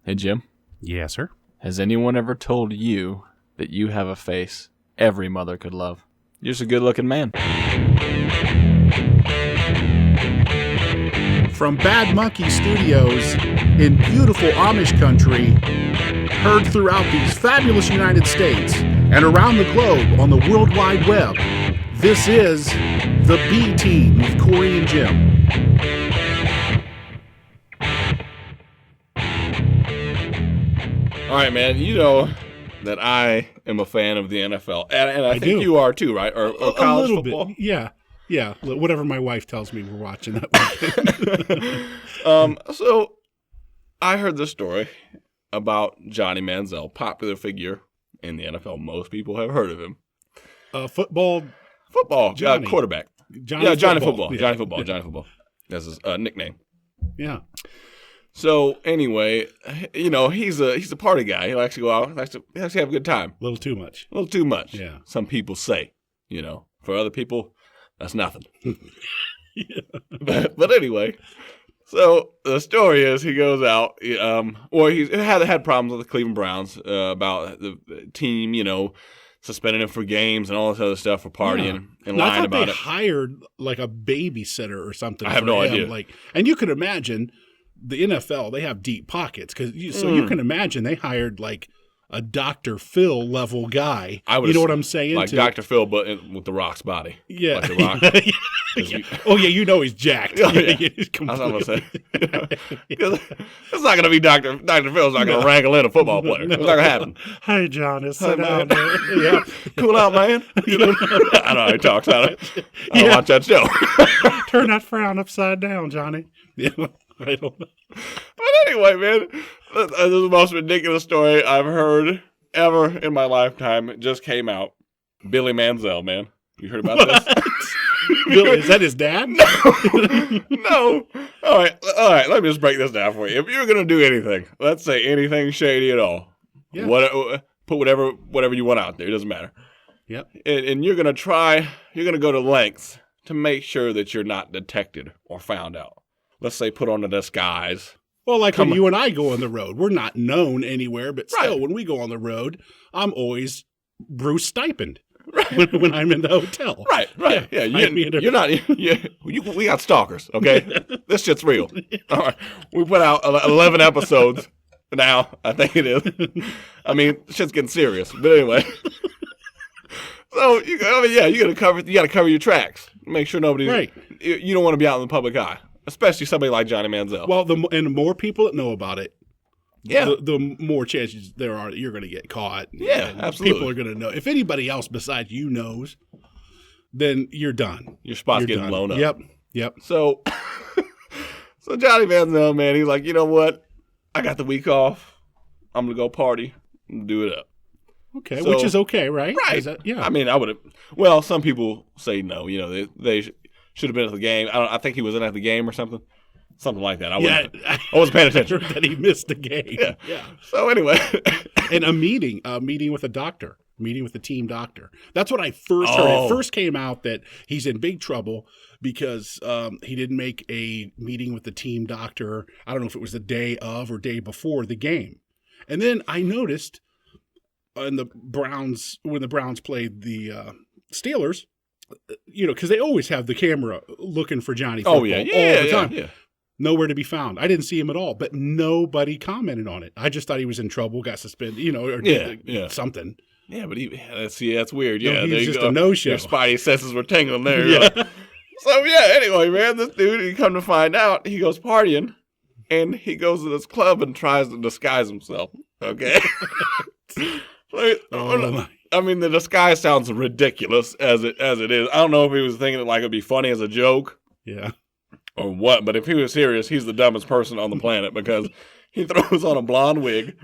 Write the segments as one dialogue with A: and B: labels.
A: Hey, Jim.
B: Yes, sir.
A: Has anyone ever told you that you have a face every mother could love? You're just a good-looking man.
B: From Bad Monkey Studios in beautiful Amish country, heard throughout these fabulous United States and around the globe on the World Wide Web, this is The B Team with Cory and Jim.
C: All right, man, you know that I am a fan of the NFL, and I think you are too, right? Or college football?
B: Bit. Yeah. Whatever my wife tells me we're watching that weekend.
C: So I heard this story about Johnny Manziel, popular figure in the NFL. Most people have heard of him.
B: Football,
C: Johnny. Quarterback. Johnny Football.
B: Yeah.
C: Johnny Football. That's his nickname.
B: Yeah.
C: So anyway, you know, he's a party guy. He likes to go out. He likes to have a good time.
B: A little too much.
C: A little too much.
B: Yeah.
C: Some people say, you know. For other people, that's nothing.
B: Yeah.
C: But anyway, so the story is he goes out, or he's had problems with the Cleveland Browns about the team, you know, suspending him for games and all this other stuff for partying and lying about it.
B: They hired like a babysitter or something.
C: I have no idea.
B: And you can imagine the NFL, they have deep pockets you can imagine they hired like a Dr. Phil level guy. You know what I'm saying?
C: Like Dr. Phil, but with the Rock's body.
B: Yeah.
C: Like the Rock.
B: Oh, yeah, you know he's jacked.
C: Oh, yeah. That's what I'm going to say. Because it's not going to be Dr. Phil's not going to wrangle in a football player. It's not going to happen.
B: Hey, Johnny, sit down there. Yeah.
C: Cool out, man. You know? I know how he talks. I don't watch that show.
B: Turn that frown upside down, Johnny. Yeah. I don't know.
C: But anyway, man, this is the most ridiculous story I've hered ever in my lifetime. It just came out. Billy Manziel, man. You heard about this?
B: Billy, is that his dad?
C: No. All right. Let me just break this down for you. If you're going to do anything, let's say anything shady at all, put whatever you want out there. It doesn't matter.
B: Yep.
C: And you're going to go to lengths to make sure that you're not detected or found out. Let's say put on a disguise.
B: Well, like when you and I go on the road, we're not known anywhere, but still, when we go on the road, I'm always Bruce Stipend when I'm in the hotel.
C: Right. Yeah, you're not. We got stalkers, okay? This shit's real. All right, we put out 11 episodes now. I think it is. I mean, shit's getting serious. But anyway, so you got to cover your tracks. Make sure nobody's
B: right.
C: You don't want to be out in the public eye. Especially somebody like Johnny Manziel.
B: Well, the more people that know about it,
C: yeah,
B: the more chances there are that you're going to get caught.
C: Yeah, absolutely.
B: People are going to know. If anybody else besides you knows, then you're done.
C: Your spot's getting blown up.
B: Yep.
C: So Johnny Manziel, man, he's like, you know what? I got the week off. I'm going to go party and do it up.
B: Okay, so, which is okay, right?
C: Right.
B: Yeah.
C: I mean, I would have. Well, some people say no. You know, they should have been at the game. I think he was in at the game or something like that. I wasn't paying attention.
B: That he missed the game.
C: Yeah. So anyway,
B: and a meeting with a doctor, meeting with the team doctor. That's what I first heard. It first came out that he's in big trouble because he didn't make a meeting with the team doctor. I don't know if it was the day of or day before the game. And then I noticed when the Browns played the Steelers. You know, because they always have the camera looking for Johnny Football all the time. Yeah. Nowhere to be found. I didn't see him at all, but nobody commented on it. I just thought he was in trouble, got suspended, you know, or something.
C: Yeah, but that's weird. Yeah,
B: he's just a no-show.
C: Your spidey senses were tingling there. Yeah. So, anyway, man, this dude, he come to find out, he goes partying, and he goes to this club and tries to disguise himself, okay? I mean, the disguise sounds ridiculous as it is. I don't know if he was thinking it would be funny as a joke.
B: Yeah.
C: Or what, but if he was serious, he's the dumbest person on the planet because he throws on a blonde wig,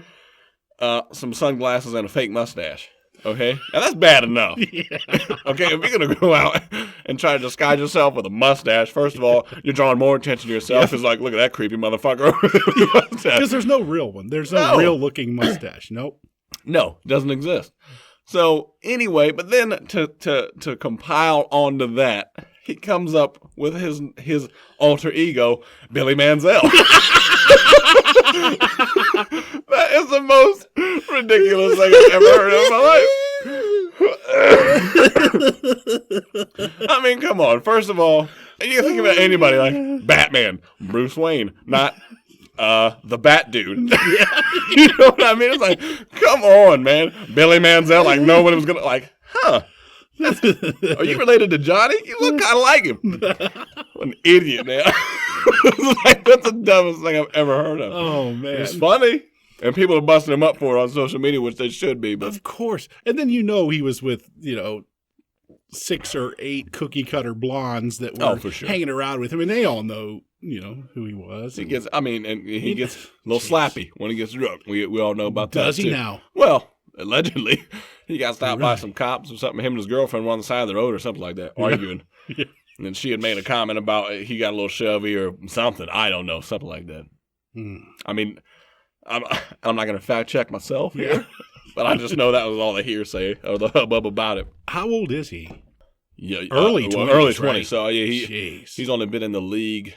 C: some sunglasses, and a fake mustache. Okay? Now, that's bad enough. Yeah. Okay? If you're going to go out and try to disguise yourself with a mustache, first of all, you're drawing more attention to yourself. It's like, look at that creepy motherfucker.
B: Because there's no real one. There's no real-looking mustache. Nope.
C: No, it doesn't exist. So anyway, but then to compile onto that, he comes up with his alter ego, Billy Manziel. is the most ridiculous thing I've ever heard in my life. I mean, come on. First of all, you think about anybody like Batman, Bruce Wayne, not the Bat Dude. You know what I mean? It's like, come on, man. Billy Manziel, like nobody was gonna like, huh? Are you related to Johnny? You look kind of like him. What an idiot, man. Like, that's the dumbest thing I've ever heard of.
B: Oh, man.
C: It's funny. And people are busting him up for it on social media, which they should be. But
B: of course. And then he was with, 6 or 8 cookie cutter blondes that were
C: for sure.
B: hanging around with him. And they all know, who he was.
C: He gets a little slappy when he gets drunk. We all know about that.
B: Does he now?
C: Well, allegedly. He got stopped by some cops or something. Him and his girlfriend were on the side of the road or something like that, arguing. Yeah. And then she had made a comment about he got a little shovey or something. I don't know, something like that. I mean, I'm not going to fact check myself here, but I just know that was all the hearsay or the hubbub about it.
B: How old is he?
C: Yeah,
B: early 20s.
C: Early 20s.
B: Right?
C: So he's only been in the league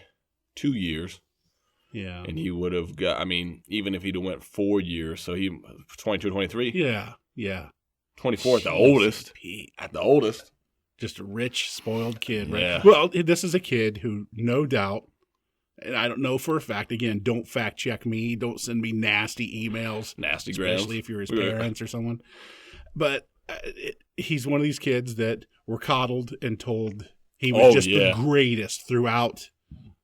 C: 2 years.
B: Yeah.
C: And he would have got, I mean, even if he'd have went 4 years, so he 22, 23.
B: Yeah, yeah.
C: 24 at the oldest.
B: Pete.
C: At the oldest.
B: Just a rich, spoiled kid, right?
C: Yeah.
B: Well, this is a kid who, no doubt, and I don't know for a fact, again, don't fact check me. Don't send me nasty emails.
C: Nasty
B: especially if you're his parents or someone. But he's one of these kids that were coddled and told he was the greatest throughout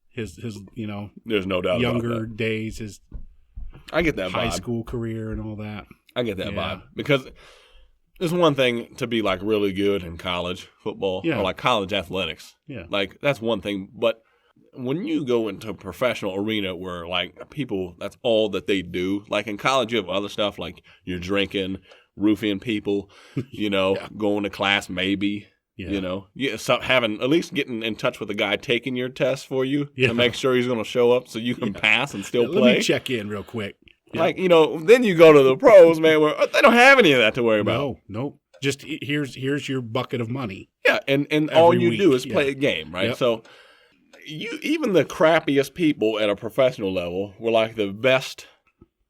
B: his
C: there's no doubt
B: younger
C: about that.
B: days,
C: I get that
B: high
C: vibe.
B: school career and all that.
C: I get that vibe because it's one thing to be like really good in college football or like college athletics.
B: Yeah.
C: Like that's one thing. But when you go into a professional arena where like people, that's all that they do. Like in college, you have other stuff like you're drinking, roofing people, going to class maybe. Yeah. Having at least getting in touch with the guy taking your test for you to make sure he's going to show up so you can pass and still play.
B: Let me check in real quick. Yeah.
C: Like, then you go to the pros, man, where they don't have any of that to worry about.
B: No. Just here's your bucket of money.
C: Yeah, and all you do is play a game, right?
B: Yep.
C: So even the crappiest people at a professional level were like the best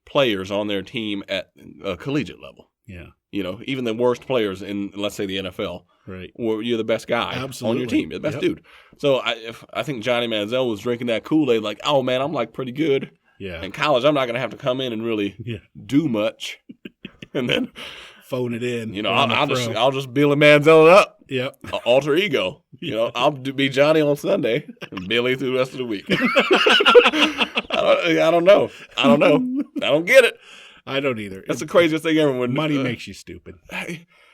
C: players on their team at a collegiate level.
B: Yeah.
C: Even the worst players in, let's say, the NFL.
B: Right.
C: Where you're the best guy on your team. You're the best dude. So I think Johnny Manziel was drinking that Kool-Aid like, oh, man, I'm like pretty good.
B: Yeah.
C: In college, I'm not going to have to come in and really do much. And then
B: phone it in.
C: I'll just Billy Manziel it up.
B: Yep.
C: Alter ego. I'll be Johnny on Sunday and Billy through the rest of the week. I don't know. I don't get it.
B: I don't either.
C: That's the craziest thing ever. When
B: money makes you stupid.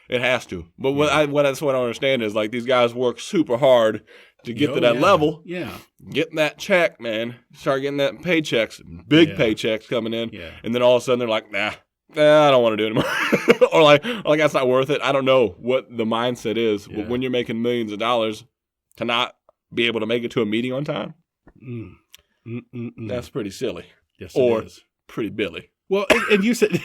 C: It has to. But what I don't understand is like these guys work super hard to get to that level.
B: Yeah.
C: Getting that check, man. Start getting that paychecks, big paychecks coming in.
B: Yeah.
C: And then all of a sudden they're like, nah, I don't want to do it anymore. or like that's not worth it. I don't know what the mindset is when you're making millions of dollars to not be able to make it to a meeting on time. That's pretty silly.
B: Yes,
C: or
B: it is.
C: Pretty Billy.
B: Well, and you said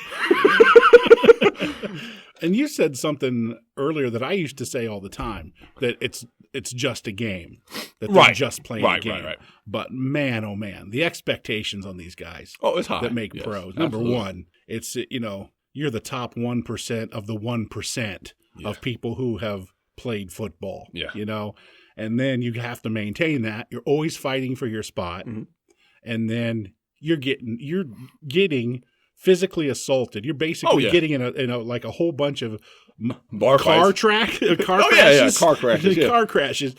B: and you said something earlier that I used to say all the time, that it's just a game, that they're just playing a game. Right. But man, oh man, the expectations on these guys
C: it's high.
B: That make pros. Number one, it's you're the top 1% of the 1% of people who have played football.
C: Yeah.
B: And then you have to maintain that. You're always fighting for your spot. Mm-hmm. And then you're getting physically assaulted. You're basically getting in a like a whole bunch of car crashes.
C: Car crashes.
B: Car crashes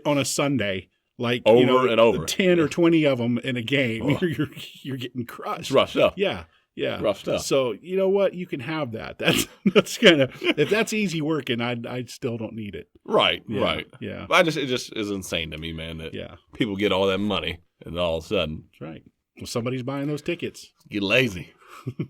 B: on a Sunday. Like
C: over and over,
B: 10 or 20 of them in a game. Oh. You're getting crushed.
C: It's rough stuff.
B: Yeah.
C: Rough stuff.
B: So you know what? You can have that. That's kind of, if that's easy working, I still don't need it.
C: Right.
B: Yeah.
C: It just is insane to me, man. That people get all that money and all of a sudden,
B: that's right. Well, somebody's buying those tickets.
C: Get lazy.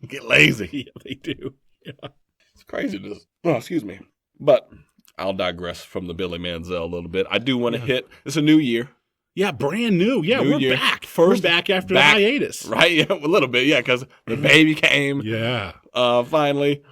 C: Get lazy.
B: Yeah, they do. Yeah.
C: It's crazy. Excuse me. But I'll digress from the Billy Manziel a little bit. I do want to hit. It's a new year.
B: Yeah, brand new. Yeah, we're back. We're back after the hiatus.
C: Right? Yeah, a little bit. Yeah, because the baby came.
B: Yeah.
C: Finally.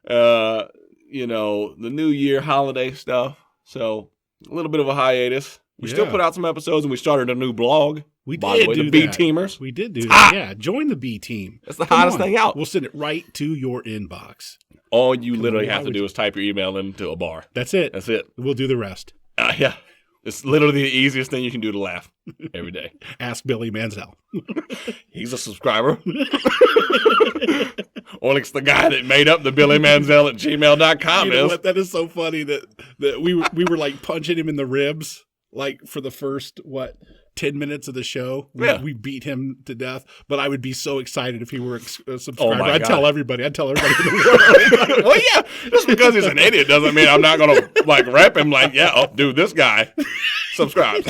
C: The New Year holiday stuff. So a little bit of a hiatus. We still put out some episodes, and we started a new blog.
B: We
C: By the
B: did
C: way,
B: do
C: the B
B: that.
C: teamers.
B: We did do that. Yeah, join the B team.
C: That's the
B: Come
C: hottest
B: on.
C: thing out.
B: We'll send it right to your inbox.
C: All you
B: Come
C: literally
B: on,
C: have
B: why
C: to
B: would
C: do
B: you-
C: is type your email into a bar.
B: That's it.
C: That's it.
B: We'll do the rest.
C: Yeah. It's literally the easiest thing you can do to laugh every day.
B: Ask Billy Manziel.
C: He's a subscriber. Or it's the guy that made up the BillyManziel@gmail.com
B: You know
C: is.
B: what? That is so funny that we were like punching him in the ribs like for the first 10 minutes of the show. We beat him to death, but I would be so excited if he were a subscriber.
C: my
B: I'd
C: God.
B: tell everybody. I'd tell everybody in the world.
C: Well, yeah, just because he's an idiot doesn't mean I'm not going to like rep him like, yeah, oh, dude, this guy subscribes.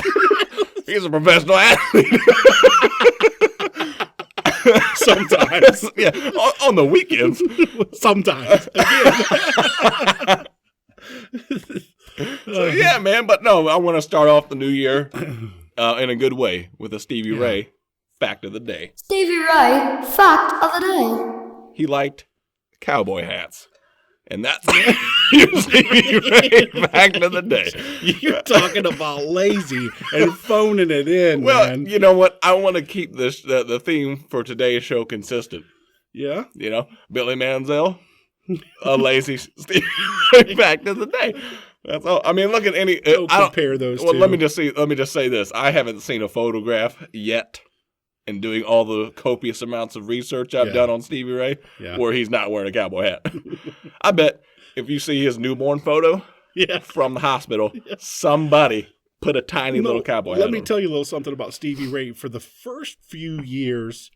C: He's a professional athlete.
B: Sometimes.
C: Yeah, on the weekends.
B: Sometimes. Again.
C: So, yeah, man, but no, I want to start off the new year in a good way with a Stevie Ray fact of the day.
D: Stevie Ray, fact of the day.
C: He liked cowboy hats. And that's your Stevie Ray fact of the day.
B: You're talking about lazy and phoning it in,
C: Well,
B: man.
C: you know what? I want to keep this the theme for today's show consistent.
B: Yeah.
C: You know, Billy Manziel, a lazy Stevie Ray fact of the day. That's all. I mean, look at any.
B: Don't compare those
C: Well,
B: two.
C: let me just say this. I haven't seen a photograph yet. And doing all the copious amounts of research I've done on Stevie Ray, where he's not wearing a cowboy hat. I bet if you see his newborn photo from the hospital, somebody put a tiny little cowboy hat
B: Let
C: on
B: me
C: him.
B: tell you a little something about Stevie Ray. For the first few years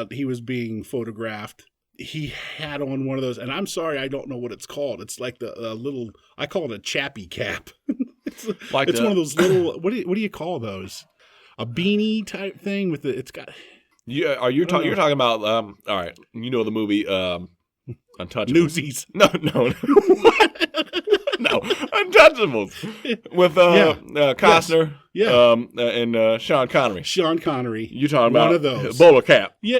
B: he was being photographed, he had on one of those, and I'm sorry, I don't know what it's called. It's like the little, I call it a chappy cap. It's one of those little, what do you call those? A beanie type thing with it's got.
C: Yeah, you're talking about all right. You know the movie Untouchables.
B: Newsies.
C: No. No, Untouchables with Costner, and Sean Connery.
B: Sean Connery.
C: You talking about
B: one of those
C: bowler cap?
B: Yeah.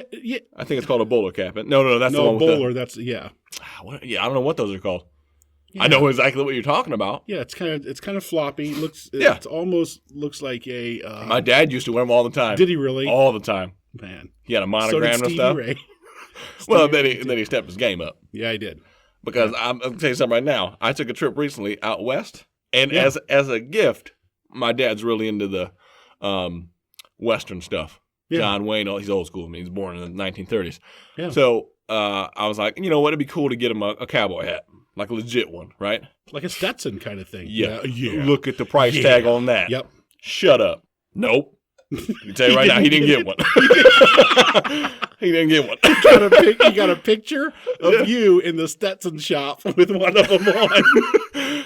C: I think it's called a bowler cap. No, that's the one with
B: bowler.
C: the,
B: That's
C: yeah, I don't know what those are called. Yeah. I know exactly what you're talking about.
B: Yeah, it's kind of floppy. It almost looks like a.
C: My dad used to wear them all the time.
B: Did he really?
C: All the time.
B: Man,
C: he had a monogram
B: so
C: and stuff.
B: Ray.
C: Well, then he stepped his game up.
B: Yeah, he did.
C: Because I'm gonna tell you something right now. I took a trip recently out west, and as a gift, my dad's really into the Western stuff. Yeah. John Wayne, he's old school. I mean, he's born in the 1930s. Yeah. So I was like, you know what? It'd be cool to get him a cowboy hat. Like a legit one, right?
B: Like a Stetson kind of thing.
C: Yeah. Look at the price tag on that.
B: Yep.
C: Shut up. Nope. I can tell you right now, he didn't get one. He didn't get one.
B: You got a picture of you in the Stetson shop with one of them on.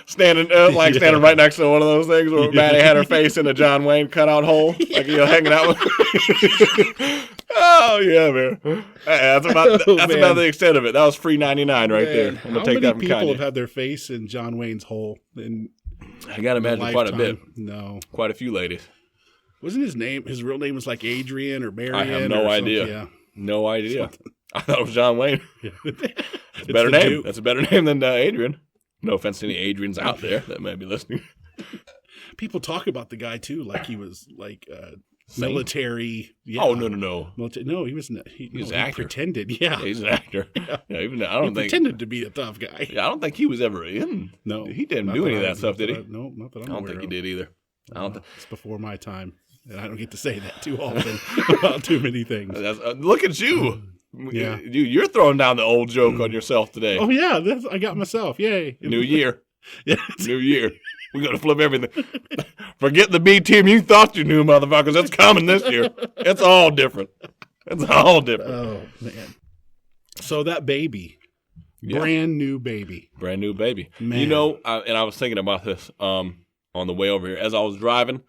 C: standing right next to one of those things where Maddie had her face in a John Wayne cutout hole, like hanging out with. Oh yeah, man. That's about the extent of it. That was free 99 right there. I'm gonna take that from Kanye.
B: How many people have had their face in John Wayne's hole?
C: I gotta imagine quite a bit.
B: No,
C: quite a few ladies.
B: Wasn't his name? His real name was like Adrian or Marion.
C: I have no idea.
B: Yeah.
C: No idea. Something. I thought it was John Wayne.
B: Yeah.
C: It's a better name. Duke. That's a better name than Adrian. No offense to any Adrians out there that may be listening.
B: People talk about the guy too, like he was like military.
C: Yeah. Oh no.
B: No, he was. He was an actor. Pretended. Yeah,
C: he's an actor. Yeah. Even I don't think
B: pretended to be a tough guy.
C: Yeah, I don't think he was ever in.
B: No,
C: he didn't do any of that stuff, did he?
B: No, not that I'm aware of.
C: I don't think he did either.
B: It's before my time, and I don't get to say that too often about too many things.
C: Look at you. Yeah, you're throwing down the old joke on yourself today.
B: Oh yeah, I got myself. Yay!
C: New year. Yeah, new year. We're gonna flip everything. Forget the B team you thought you knew, motherfuckers. It's coming this year. It's all different. It's all different.
B: Oh man. So that baby, brand new baby.
C: Man. You know, and I was thinking about this on the way over here as I was driving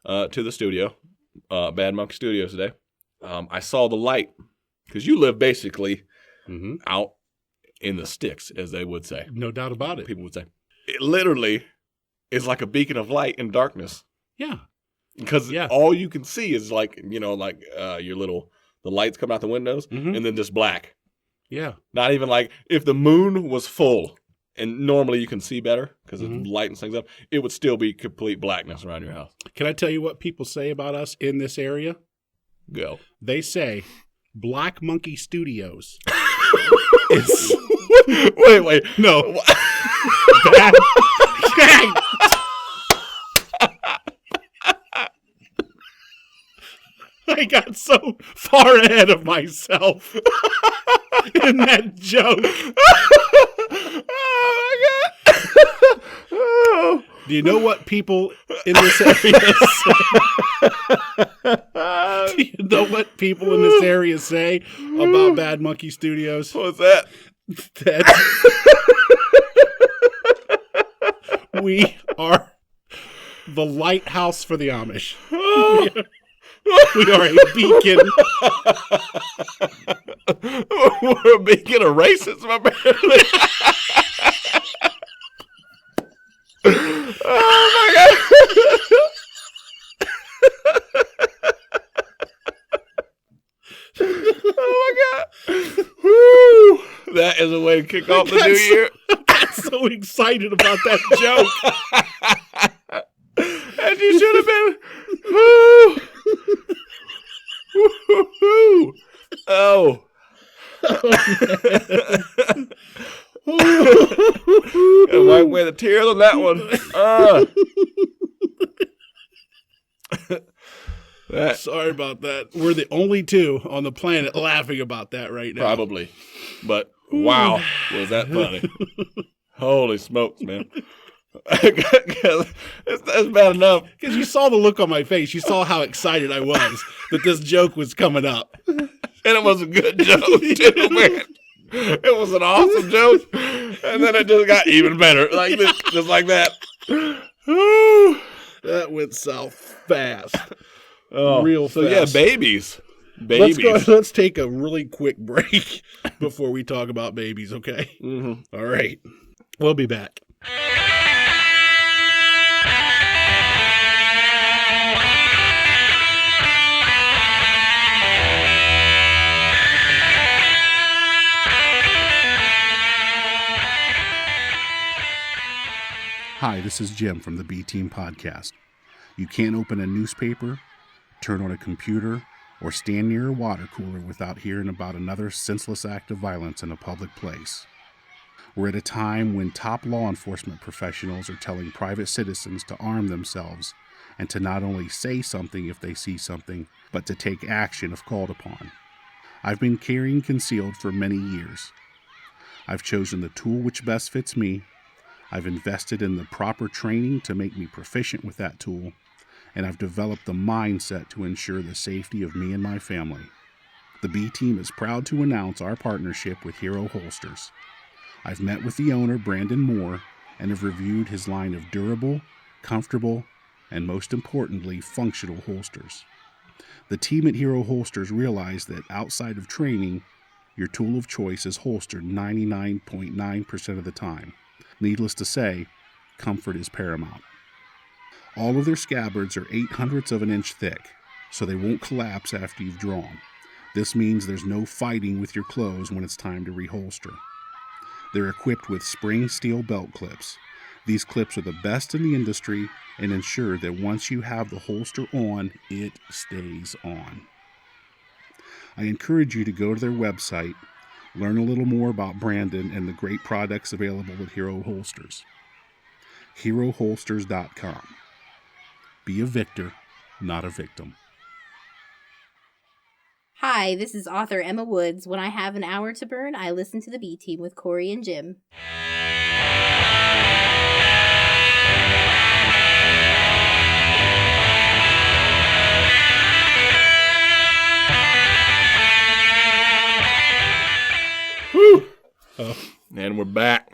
C: to the studio, Bad Monkey Studios today. I saw the light. Because you live basically out in the sticks, as they would say.
B: No doubt about it.
C: People would say. It literally is like a beacon of light in darkness.
B: Yeah.
C: Because all you can see is the lights coming out the windows and then just black.
B: Yeah.
C: Not even like if the moon was full and normally you can see better because it lightens things up, it would still be complete blackness around your house.
B: Can I tell you what people say about us in this area?
C: Go.
B: They say Black Monkey Studios
C: Wait.
B: No. Bad. I got so far ahead of myself in that joke.
C: Oh, my God. Oh.
B: Do you know what people in this area say? Do you know what people in this area say about Bad Monkey Studios?
C: What's that?
B: We are the lighthouse for the Amish. We are a beacon.
C: We're a beacon of racism, apparently. Oh, my God. Oh, my God. Woo. That is a way to kick off the new year.
B: I'm so excited about that joke.
C: And you should have been. Woo. Woo. Oh. Gotta wipe away the tears on that one.
B: Sorry about that. We're the only two on the planet laughing about that right now.
C: Probably. But wow, was that funny. Holy smokes, man. That's bad enough.
B: Because you saw the look on my face. You saw how excited I was that this joke was coming up.
C: And it was a good joke, too, man. It was an awesome joke. And then it just got even better. Like this, just like that.
B: That went south fast.
C: Oh,
B: Real
C: so
B: fast.
C: Yeah, babies. Babies.
B: Let's take a really quick break before we talk about babies, okay?
C: Mm-hmm.
B: All right. We'll be back. Hi, this is Jim from the B-Team Podcast. You can't open a newspaper, turn on a computer, or stand near a water cooler without hearing about another senseless act of violence in a public place. We're at a time when top law enforcement professionals are telling private citizens to arm themselves and to not only say something if they see something, but to take action if called upon. I've been carrying concealed for many years. I've chosen the tool which best fits me. I've invested in the proper training to make me proficient with that tool, and I've developed the mindset to ensure the safety of me and my family. The B-Team is proud to announce our partnership with Hero Holsters. I've met with the owner, Brandon Moore, and have reviewed his line of durable, comfortable, and most importantly, functional holsters. The team at Hero Holsters realize that outside of training, your tool of choice is holstered 99.9% of the time. Needless to say, comfort is paramount. All of their scabbards are 0.08 of an inch thick, so they won't collapse after you've drawn. This means there's no fighting with your clothes when it's time to reholster. They're equipped with spring steel belt clips. These clips are the best in the industry and ensure that once you have the holster on, it stays on. I encourage you to go to their website, learn a little more about Brandon and the great products available at Hero Holsters. HeroHolsters.com. Be a victor, not a victim.
E: Hi, this is author Emma Woods. When I have an hour to burn, I listen to the B-Team with Cory and Jim.
C: Whew. Oh. And we're back.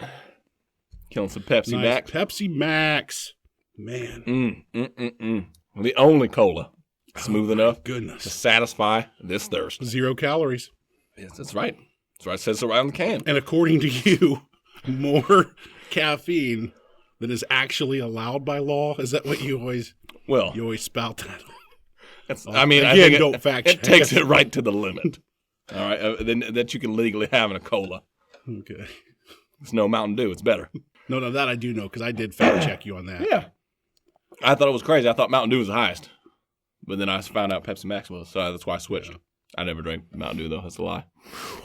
C: Killing some Pepsi
B: Nice.
C: Max.
B: Pepsi Max. Man.
C: The only cola smooth enough to
B: Goodness.
C: satisfy this thirst.
B: 0 calories.
C: Yes, that's right. That's right. It says so right on the can.
B: And according to you, more caffeine than is actually allowed by law. Is that what you always spout that?
C: I mean,
B: again,
C: I think
B: don't fact check.
C: it takes it right to the limit. All right, then that you can legally have in a cola.
B: Okay.
C: It's no Mountain Dew. It's better.
B: No, that I do know because I did fact check you on that.
C: Yeah. I thought it was crazy. I thought Mountain Dew was the highest. But then I found out Pepsi Max was, so that's why I switched.
B: Yeah.
C: I never drank Mountain Dew, though. That's a lie.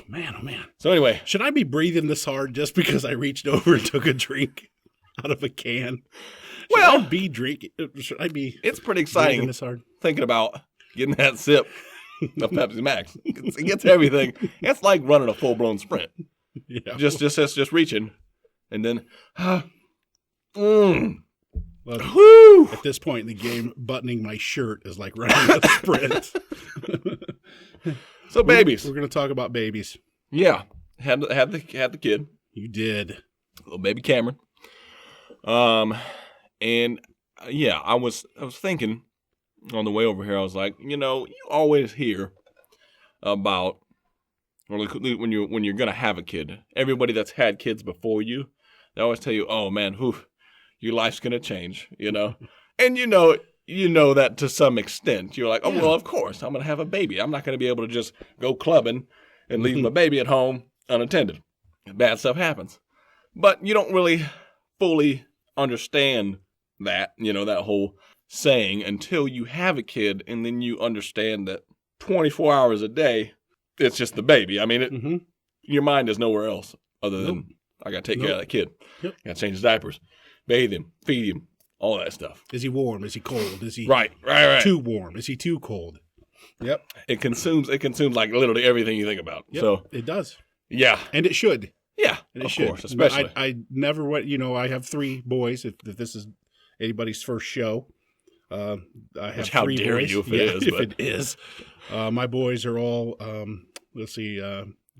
B: Man, oh man.
C: So anyway.
B: Should I be breathing this hard just because I reached over and took a drink out of a can? Should I be drinking? Should I be
C: It's pretty
B: breathing
C: exciting
B: this hard?
C: thinking about getting that sip of Pepsi Max. It gets everything. It's like running a full-blown sprint.
B: Yeah.
C: Just reaching. And then,
B: But
C: whoo!
B: at this point in the game, buttoning my shirt is like running a sprint.
C: So babies.
B: We're going to talk about babies.
C: Yeah. Had the kid.
B: You did.
C: Little baby Cameron. And yeah, I was thinking on the way over here, I was like, you always hear about when you're gonna have a kid. Everybody that's had kids before you, they always tell you, oh man, your life's gonna change, And you know that to some extent. You're like, oh well, of course, I'm gonna have a baby. I'm not gonna be able to just go clubbing and leave my baby at home unattended. Bad stuff happens. But you don't really fully understand that, that whole saying until you have a kid, and then you understand that 24 hours a day, it's just the baby. I mean, your mind is nowhere else other than I got to take care of that kid.
B: Yep.
C: Got to change his diapers, bathe him, feed him, all that stuff.
B: Is he warm? Is he cold? Is he
C: right.
B: too warm? Is he too cold? Yep.
C: It consumes like literally everything you think about.
B: Yep,
C: so
B: it does.
C: Yeah.
B: And it should.
C: Yeah,
B: And
C: of course,
B: should.
C: especially.
B: I never went, I have 3 boys, if this is anybody's first show. I have
C: Which, how
B: 3
C: dare
B: boys.
C: you if it is,
B: if
C: but-
B: it is. My boys are all, let's see,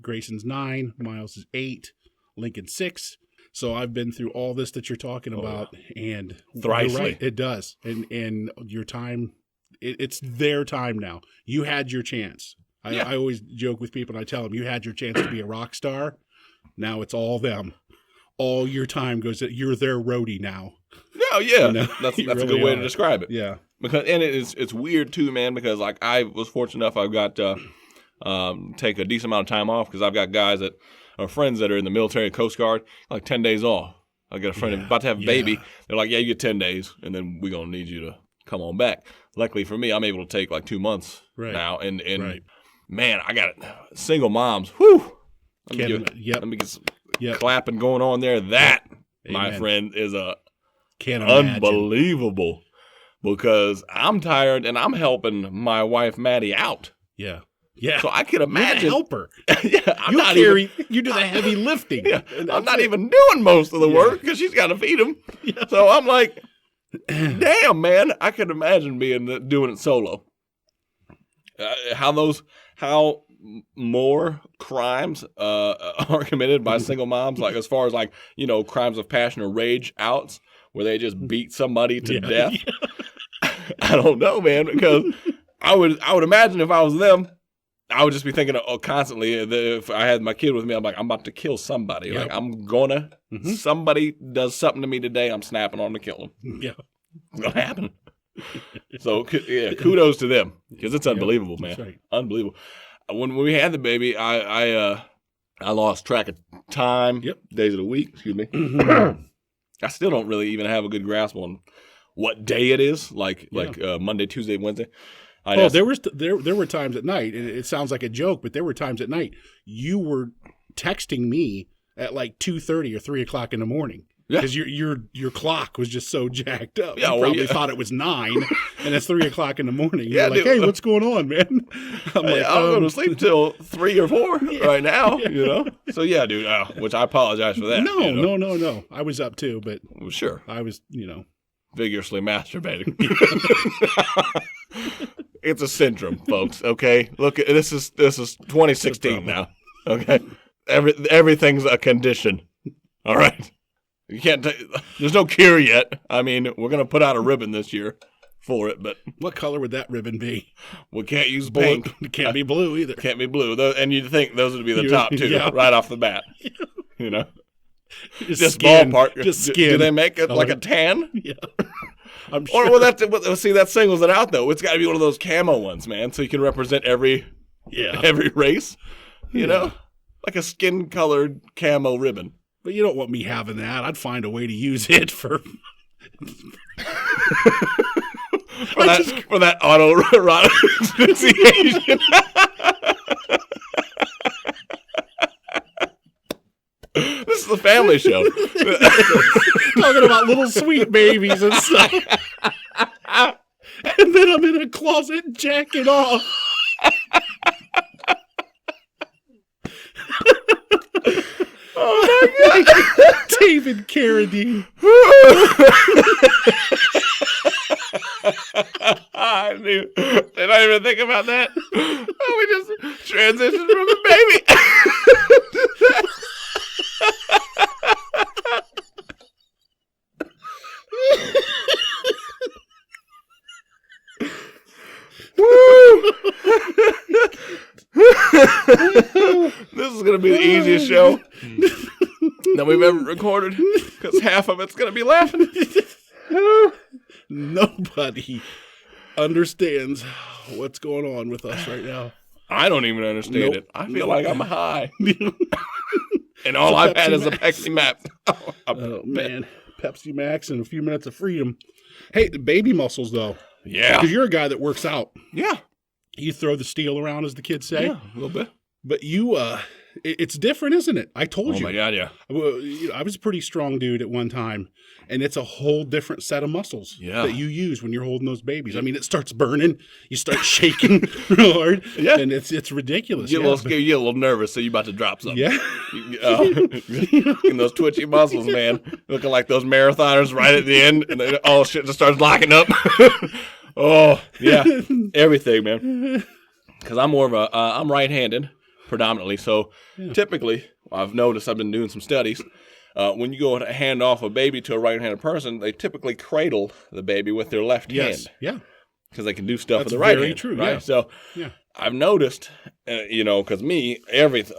B: Grayson's 9, Miles is 8, Lincoln's 6. So I've been through all this that you're talking about, and
C: Thrice.
B: you're right, it does. And your time, it's their time now. You had your chance. I always joke with people, and I tell them, you had your chance to be a rock star. Now it's all them. All your time goes. You're their roadie now.
C: Oh yeah, that's
B: You
C: a
B: really
C: good way
B: are.
C: to describe it.
B: Yeah.
C: Because it's weird too, man. Because like I was fortunate enough, I've got to take a decent amount of time off because I've got guys that are friends that are in the military, Coast Guard, like 10 days off. I got a friend about to have a baby. They're like, yeah, you get 10 days, and then we're gonna need you to come on back. Luckily for me, I'm able to take like 2 months now, and man, I got single moms. Whew. Let me get some clapping going on there. That, my friend, is unbelievable because I'm tired and I'm helping my wife Maddie out.
B: Yeah. Yeah.
C: So I can imagine.
B: You're the helper. You do the heavy lifting.
C: Yeah, I'm not even doing most of the work because she's got to feed him. Yeah. So I'm like, damn, man, I could imagine doing it solo. How more crimes are committed by single moms, like as far as like, crimes of passion or rage outs where they just beat somebody to death. I don't know, man, because I would imagine if I was them, I would just be thinking constantly if I had my kid with me, I'm like, I'm about to kill somebody. Like I'm gonna, somebody does something to me today, I'm snapping on to kill them.
B: Yeah.
C: It's gonna happen. So yeah, kudos to them because it's unbelievable, man.
B: That's right.
C: Unbelievable. When we had the baby, I lost track of time, days of the week. Excuse me. I still don't really even have a good grasp on what day it is, like Monday, Tuesday, Wednesday.
B: There were times at night, and it sounds like a joke, but there were times at night you were texting me at like 2:30 or 3 o'clock in the morning. Because your clock was just so jacked up.
C: Yeah,
B: you probably thought it was 9, and it's 3 o'clock in the morning. You're like,
C: dude,
B: hey, what's going on, man? I'm like,
C: I'm going to sleep till 3 or 4 right now, So yeah, dude, which I apologize for that.
B: No. I was up too, but
C: well, sure,
B: I was,
C: vigorously masturbating. It's a syndrome, folks. Okay, look, this is 2016 now. Okay, everything's a condition. All right. You can't. There's no cure yet. I mean, we're gonna put out a ribbon this year for it, but
B: what color would that ribbon be?
C: We can't use pink.
B: It can't be blue either.
C: Can't be blue. And you'd think those would be the top two right off the bat. Just
B: skin,
C: ballpark.
B: Just skin.
C: Do they make it like a tan?
B: Yeah. I'm sure.
C: Or that singles it out though. It's got to be one of those camo ones, man, so you can represent every race. You know, like a skin colored camo ribbon.
B: But you don't want me having that. I'd find a way to use it for.
C: for that autoerotic asphyxiation. This is a family show.
B: Talking about little sweet babies and stuff. And then I'm in a closet jacking off.
C: Oh my God.
B: David Carradine.
C: I knew. Did I even think about that? Oh, we just transitioned from a baby. Woo! This is going to be the easiest show that we've ever recorded because half of it's going to be laughing.
B: Nobody understands what's going on with us right now.
C: I don't even understand
B: Nope.
C: it. I feel like I'm high. And all I've had is a Pepsi Max.
B: Oh, man. Pepsi Max and a few minutes of freedom. Hey, the baby muscles, though.
C: Yeah.
B: Because you're a guy that works out.
C: Yeah.
B: You throw the steel around, as the kids say.
C: Yeah, a little bit.
B: But you, it's different, isn't it? I told you.
C: Oh, my God, yeah.
B: Well, I was a pretty strong dude at one time, and it's a whole different set of muscles that you use when you're holding those babies. I mean, it starts burning. You start shaking real hard, and it's ridiculous.
C: You get a little scared, you get a little nervous, so you're about to drop something.
B: Yeah.
C: And those twitchy muscles, man. Looking like those marathoners right at the end, and then all shit just starts locking up. Oh, yeah. Everything, man. Because I'm more of a, I'm right-handed predominantly. So typically, I've noticed, I've been doing some studies, when you go to hand off a baby to a right-handed person, they typically cradle the baby with their left hand.
B: Yeah.
C: Because they can do stuff
B: That's
C: with the right
B: very
C: hand.
B: true,
C: Right?
B: yeah.
C: So I've noticed, because me,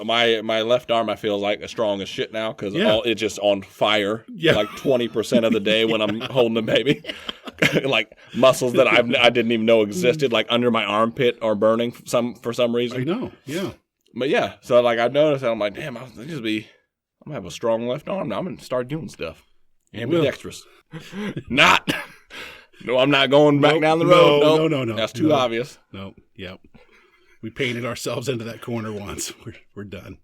C: my left arm I feel like as strong as shit now because it's just on fire like 20% of the day when I'm holding the baby. Like muscles that I didn't even know existed, like under my armpit are burning for some reason.
B: I know, yeah.
C: But yeah, so like I've noticed, and I'm like, damn, I'm gonna have a strong left arm now. I'm gonna start doing stuff. Ambidextrous. Not. No, I'm not going back down the road.
B: No.
C: That's too obvious.
B: No, yep. We painted ourselves into that corner once. We're done.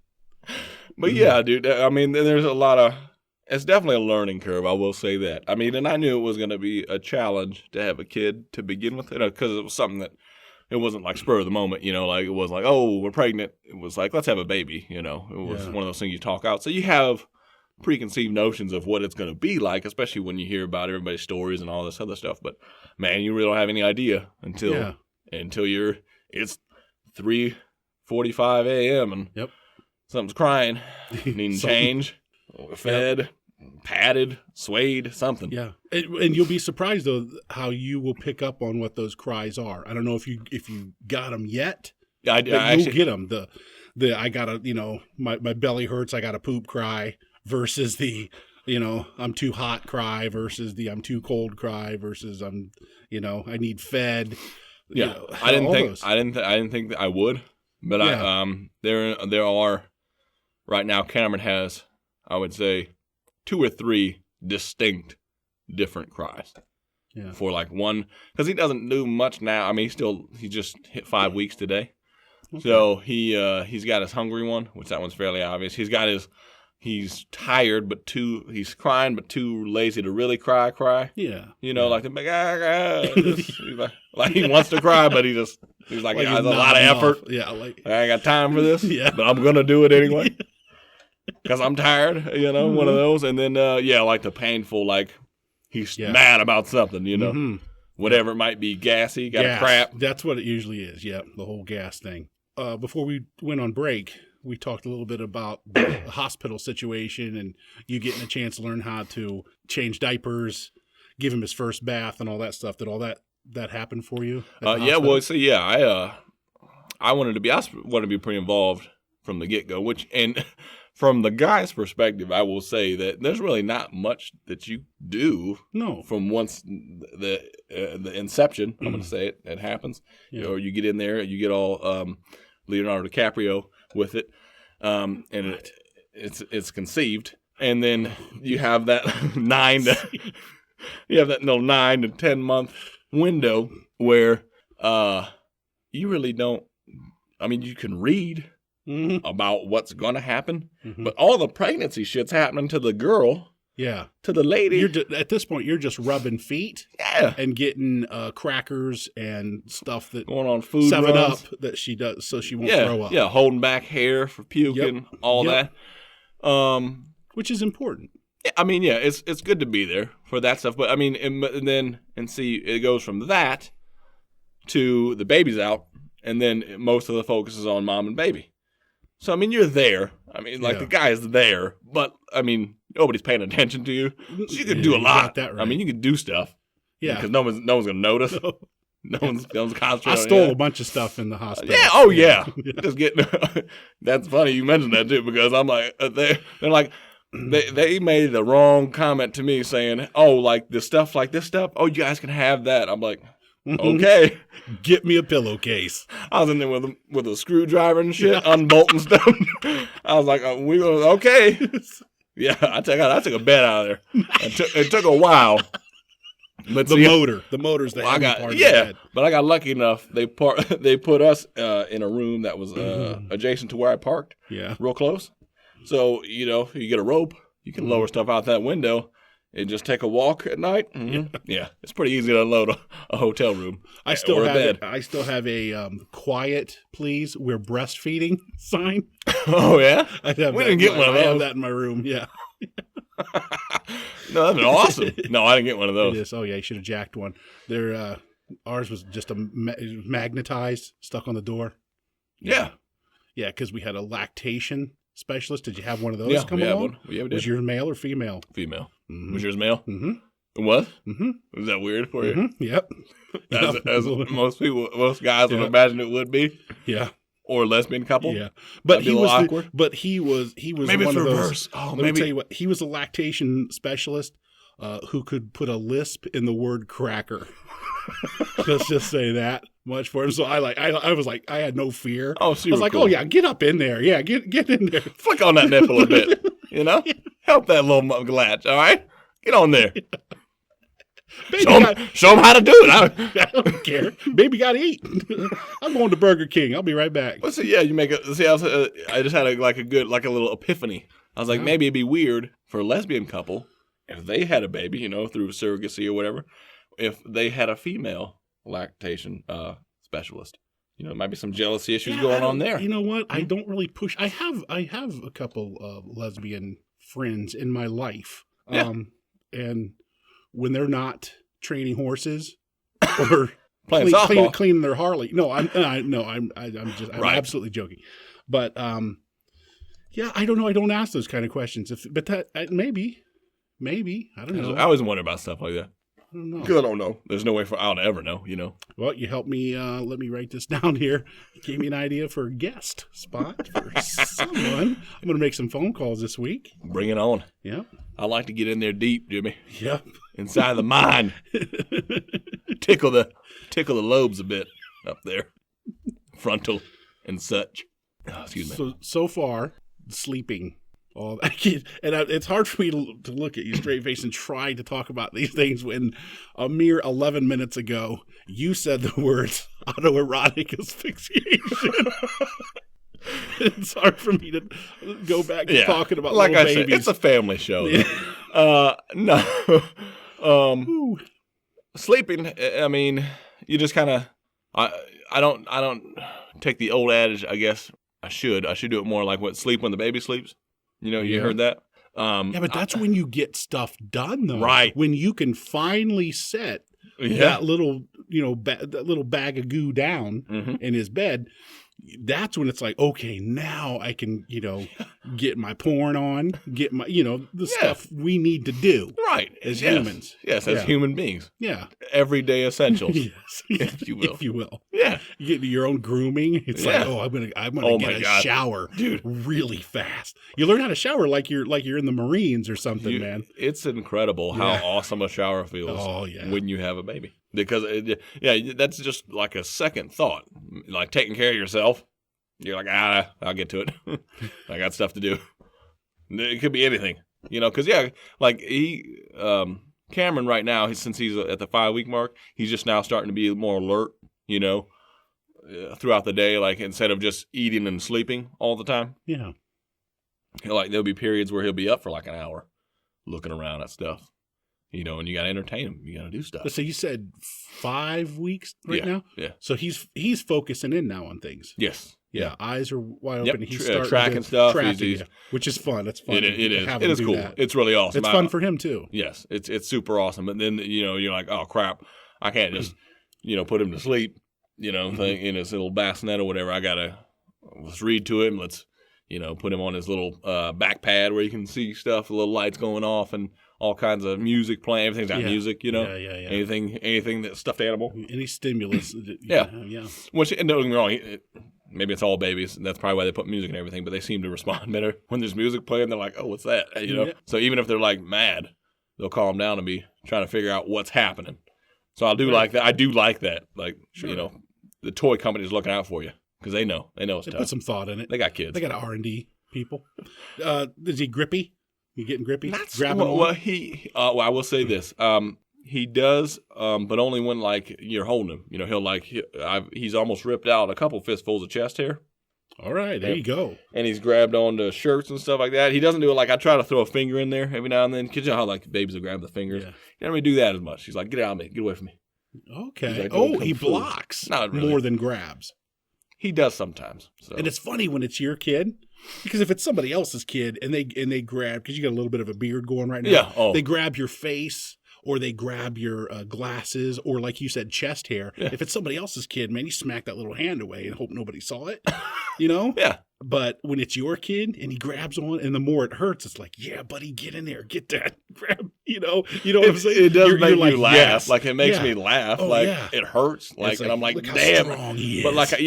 C: But yeah, dude, I mean, there's a lot of, it's definitely a learning curve, I will say that. I mean, and I knew it was going to be a challenge to have a kid to begin with, because it was something that, it wasn't like spur of the moment, like it was like, oh, we're pregnant. It was like, let's have a baby, It was one of those things you talk out. So you have preconceived notions of what it's going to be like, especially when you hear about everybody's stories and all this other stuff. But man, you really don't have any idea until it's 3:45 a.m. and something's crying, needing change, fed, patted, swayed, something.
B: Yeah, and you'll be surprised though how you will pick up on what those cries are. I don't know if you got them yet.
C: I
B: you'll get them. The I gotta my belly hurts. I gotta poop cry versus the I'm too hot cry versus the I'm too cold cry versus I need fed.
C: Yeah, I didn't think that I would, but there are right now. Cameron has, I would say, 2 or 3 distinct different cries. Yeah. For like one, because he doesn't do much now. I mean, he just hit 5 weeks today, so he's got his hungry one, which that one's fairly obvious. He's tired, but he's crying, but too lazy to really cry. Yeah. Like the big, like he wants to cry, but he's like it has a lot of effort.
B: Off. Yeah. Like
C: I ain't got time for this, but I'm going to do it anyway because I'm tired, one of those. And then, like the painful, like he's mad about something, whatever it might be, gassy, got a crap.
B: That's what it usually is. Yeah. The whole gas thing. Before we went on break, we talked a little bit about the hospital situation and you getting a chance to learn how to change diapers, give him his first bath and all that stuff. Did all that happen for you?
C: I wanted to be pretty involved from the get-go, and from the guy's perspective, I will say that there's really not much that you do from once the inception, I'm going to say it happens, or you get in there, you get all Leonardo DiCaprio with it, and it's conceived, and then you have that 9 to 10 month window where you really don't. I mean, you can read about what's going to happen, but all the pregnancy shit's happening to the girl.
B: Yeah.
C: To the lady.
B: At this point, you're just rubbing feet.
C: Yeah.
B: And getting crackers and stuff that
C: going on food
B: 7-Up that she does so she won't throw up.
C: Yeah, holding back hair for puking, all that.
B: Which is important.
C: I mean, yeah, it's good to be there for that stuff. But I mean, and see, it goes from that to the baby's out, and then most of the focus is on mom and baby. So I mean, you're there. I mean, like the guy is there, but I mean, nobody's paying attention to you. So you can do a lot.
B: That right.
C: I mean, you can do stuff.
B: Yeah,
C: because no one's gonna notice. No one's concentrating.
B: I stole a bunch of stuff in the hospital.
C: Yeah. Oh yeah. Just getting. That's funny you mentioned that too, because I'm like they're like. They made the wrong comment to me saying, "Oh, like this stuff, oh, you guys can have that." I'm like, "Okay,
B: get me a pillowcase."
C: I was in there with a screwdriver and shit, unbolting stuff. I was like, "We go okay." Yeah, I took a bed out of there. It took a while. But
B: the motor's the heavy part of the bed.
C: But I got lucky enough. They put us in a room that was adjacent to where I parked.
B: Yeah,
C: real close. So, you get a rope, you can lower stuff out that window and just take a walk at night. Yeah, it's pretty easy to unload a hotel room.
B: I still have a quiet, please, we're breastfeeding sign.
C: Oh, yeah? We didn't get one of those.
B: I have that in my room, yeah.
C: No, that'd been awesome. No, I didn't get one of those.
B: It is. Oh, yeah, you should have jacked one. Ours was just magnetized, stuck on the door.
C: Yeah.
B: Yeah, because we had a lactation specialist. Did you have one of those come along?
C: One. Yeah, we did.
B: Was yours male or female?
C: Female. Mm-hmm. Was yours male? Mm-hmm. It was? Mm-hmm. Was that weird for you?
B: Mm-hmm. Yep.
C: As most guys would imagine it would be.
B: Yeah.
C: Or a lesbian couple.
B: Yeah. But he was
C: awkward.
B: He was
C: maybe
B: one
C: it's
B: of
C: reverse.
B: those.
C: Oh,
B: let me tell you what. He was a lactation specialist who could put a lisp in the word cracker. Let's just say that much for him. So I was like, I had no fear.
C: Oh,
B: I was like, oh yeah, get up in there. Yeah, get in there.
C: Flick on that nipple a bit. Help that little latch. All right, get on there. Show him how to do it.
B: I don't care. Baby got to eat. I'm going to Burger King. I'll be right back.
C: Well, see, yeah, you make a. See, I just had a little epiphany. I was like, maybe it'd be weird for a lesbian couple if they had a baby, through surrogacy or whatever. If they had a female lactation specialist, there might be some jealousy issues going on there.
B: You know what? I don't really push. I have a couple of lesbian friends in my life, and when they're not training horses or cleaning their Harley, I'm absolutely joking. But yeah, I don't know. I don't ask those kind of questions. Maybe I don't know.
C: I always wonder about stuff like that. Because I don't know. There's no way I'll ever know,
B: Well, you helped me. Let me write this down here. You gave me an idea for a guest spot for someone. I'm going to make some phone calls this week.
C: Bring it on.
B: Yeah.
C: I like to get in there deep, Jimmy.
B: Yep.
C: Inside the mind. Tickle the lobes a bit up there. Frontal and such. Oh, excuse me.
B: So far, sleeping. It's hard for me to look at you straight face and try to talk about these things when a mere 11 minutes ago you said the words autoerotic asphyxiation. It's hard for me to go back to talking about
C: like
B: little
C: I
B: babies.
C: said, it's a family show. No. Sleeping. I mean, you just kind of. I don't take the old adage. I guess I should do it more like sleep when the baby sleeps. You heard that?
B: Yeah, but that's when you get stuff done, though.
C: Right.
B: When you can finally set that little, that little bag of goo down in his bed. That's when it's like, okay, now I can, get my porn on, get my, the stuff we need to do.
C: Right.
B: As humans.
C: Yes, as human beings.
B: Yeah.
C: Everyday essentials.
B: Yes.
C: If you will.
B: If you will.
C: Yeah.
B: You get your own grooming. It's like, I'm gonna get a shower,
C: dude,
B: really fast. You learn how to shower like you're in the Marines or something, man.
C: It's incredible how awesome a shower feels.
B: Oh, yeah.
C: When you have a baby. Because that's just like a second thought. Like taking care of yourself. You're like, I'll get to it. I got stuff to do. It could be anything, because like he, Cameron right now, since he's at the 5-week mark, he's just now starting to be more alert, throughout the day. Like instead of just eating and sleeping all the time.
B: Yeah.
C: There'll be periods where he'll be up for like an hour looking around at stuff, and you got to entertain him. You got to do stuff.
B: So you said 5 weeks now?
C: Yeah.
B: So he's focusing in now on things.
C: Yes.
B: Yeah. Eyes are wide open.
C: Yep.
B: He's starting
C: tracking stuff.
B: Which is fun. That's fun.
C: It is.
B: Have
C: It
B: him
C: is
B: do
C: cool.
B: that.
C: It's really awesome.
B: It's fun for him too.
C: Yes. It's super awesome. But then, you're like, oh, crap. I can't just, put him to sleep, thing in his little bassinet or whatever. Let's read to him. Let's, put him on his little back pad where you can see stuff, the little lights going off and all kinds of music playing. Everything's got music,
B: Yeah.
C: Anything that's stuffed animal.
B: Any stimulus.
C: Yeah.
B: Yeah.
C: Which, and don't get me wrong, maybe it's all babies. And that's probably why they put music and everything, but they seem to respond better when there's music playing. They're like, oh, what's that?
B: Yeah.
C: So even if they're like mad, they'll calm down and be trying to figure out what's happening. So like that. I do like that. Like,
B: Sure.
C: The toy company's looking out for you because they know it's
B: They
C: tough.
B: put some thought in it.
C: They got kids.
B: They got R&D people. Is he grippy? You getting grippy?
C: That's
B: Grabbing
C: well,
B: on?
C: well, he. Well, I will say this. He does, but only when like you're holding him. He's almost ripped out a couple fistfuls of chest hair,
B: All right, there you go.
C: and he's grabbed onto shirts and stuff like that. He doesn't do it like I try to throw a finger in there every now and then. Cause you know how like babies will grab the fingers.
B: Yeah.
C: He doesn't really do that as much. He's like, get out of me, get away from me.
B: Okay.
C: He's like,
B: Oh,
C: "Don't
B: he
C: come fool."
B: blocks
C: Not really.
B: more than grabs.
C: He does sometimes. So.
B: And it's funny when it's your kid, because if it's somebody else's kid and they grab, because you got a little bit of a beard going right now,
C: Yeah, oh.
B: they grab your face or they grab your glasses or like you said, chest hair.
C: Yeah.
B: If it's somebody else's kid, man, you smack that little hand away and hope nobody saw it, Yeah. But when it's your kid and he grabs on, and the more it hurts, it's like, yeah, buddy, get in there, get that, grab, what I'm saying?
C: It does
B: You're
C: make
B: like,
C: me laugh.
B: yes.
C: Like it makes
B: Yeah.
C: me laugh.
B: Oh,
C: like
B: yeah.
C: it hurts. Like,
B: It's
C: and I'm like,
B: look how
C: damn.
B: strong he is.
C: But like,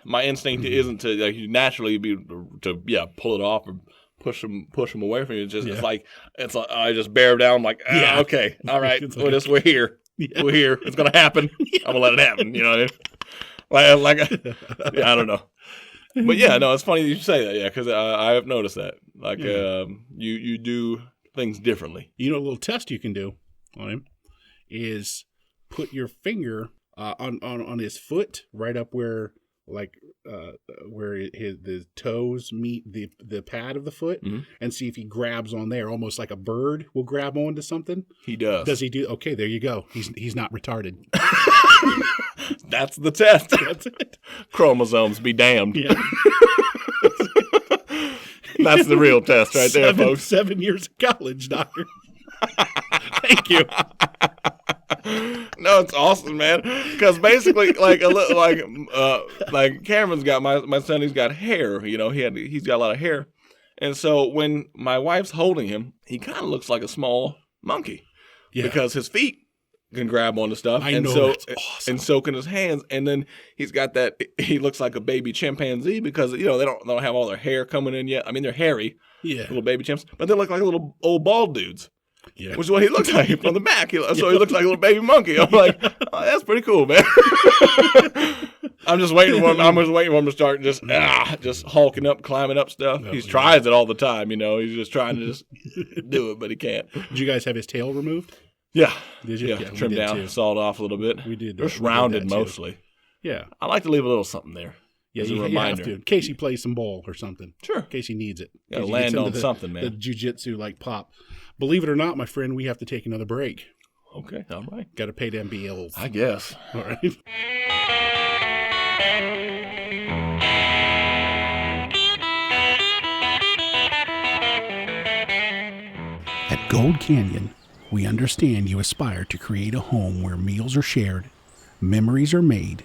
C: my instinct isn't to like naturally be to pull it off or push him away from you. It's just it's like I just bear down. I'm like, okay, all right,
B: It's like,
C: we're here.
B: Yeah.
C: We're here. It's gonna happen. I'm gonna let it happen. You know what I mean? Like I don't know. But yeah, no, it's funny that you say that. Yeah, because I have noticed that. Like you do things differently.
B: A little test you can do on him is put your finger on his foot right up where the toes meet the pad of the foot, and see if he grabs on there, almost like a bird will grab onto something.
C: He does.
B: Does he do? Okay, there you go. He's not retarded.
C: That's the test.
B: That's it.
C: Chromosomes be damned.
B: Yeah.
C: That's the real test right there, folks.
B: 7 years of college, doctor. Thank you.
C: No, it's awesome, man. Because basically, like a little, like Cameron's got my son. He's got hair. He's got a lot of hair, and so when my wife's holding him, he kind of looks like a small monkey because his feet can grab onto stuff.
B: That's awesome.
C: And so can his hands. And then he's got that. He looks like a baby chimpanzee because they don't have all their hair coming in yet. I mean, they're hairy, little baby chimps, but they look like little old bald dudes.
B: Yeah.
C: Which is what he looks like from the back. So he looks like a little baby monkey. I'm like, oh, that's pretty cool, man. I'm just waiting for him to start just hulking up, climbing up stuff. He tries it all the time, He's just trying to just do it, but he can't.
B: Did you guys have his tail removed?
C: Yeah.
B: Did you?
C: Yeah,
B: Yeah, we
C: trimmed
B: did
C: down,
B: too.
C: sawed off a little bit.
B: We did.
C: Just
B: We did
C: rounded
B: that too.
C: mostly.
B: Yeah.
C: I like to leave a little something there.
B: Yeah,
C: as a
B: you have
C: reminder.
B: to, in case he plays some ball or something.
C: Sure.
B: In case he needs it. In
C: Gotta
B: case he
C: land
B: gets into
C: on something, man.
B: The jiu-jitsu like pop. Believe it or not, my friend, we have to take another break.
C: Okay, all right.
B: Got to pay them bills.
C: I guess.
B: All right. At Gold Canyon, we understand you aspire to create a home where meals are shared, memories are made,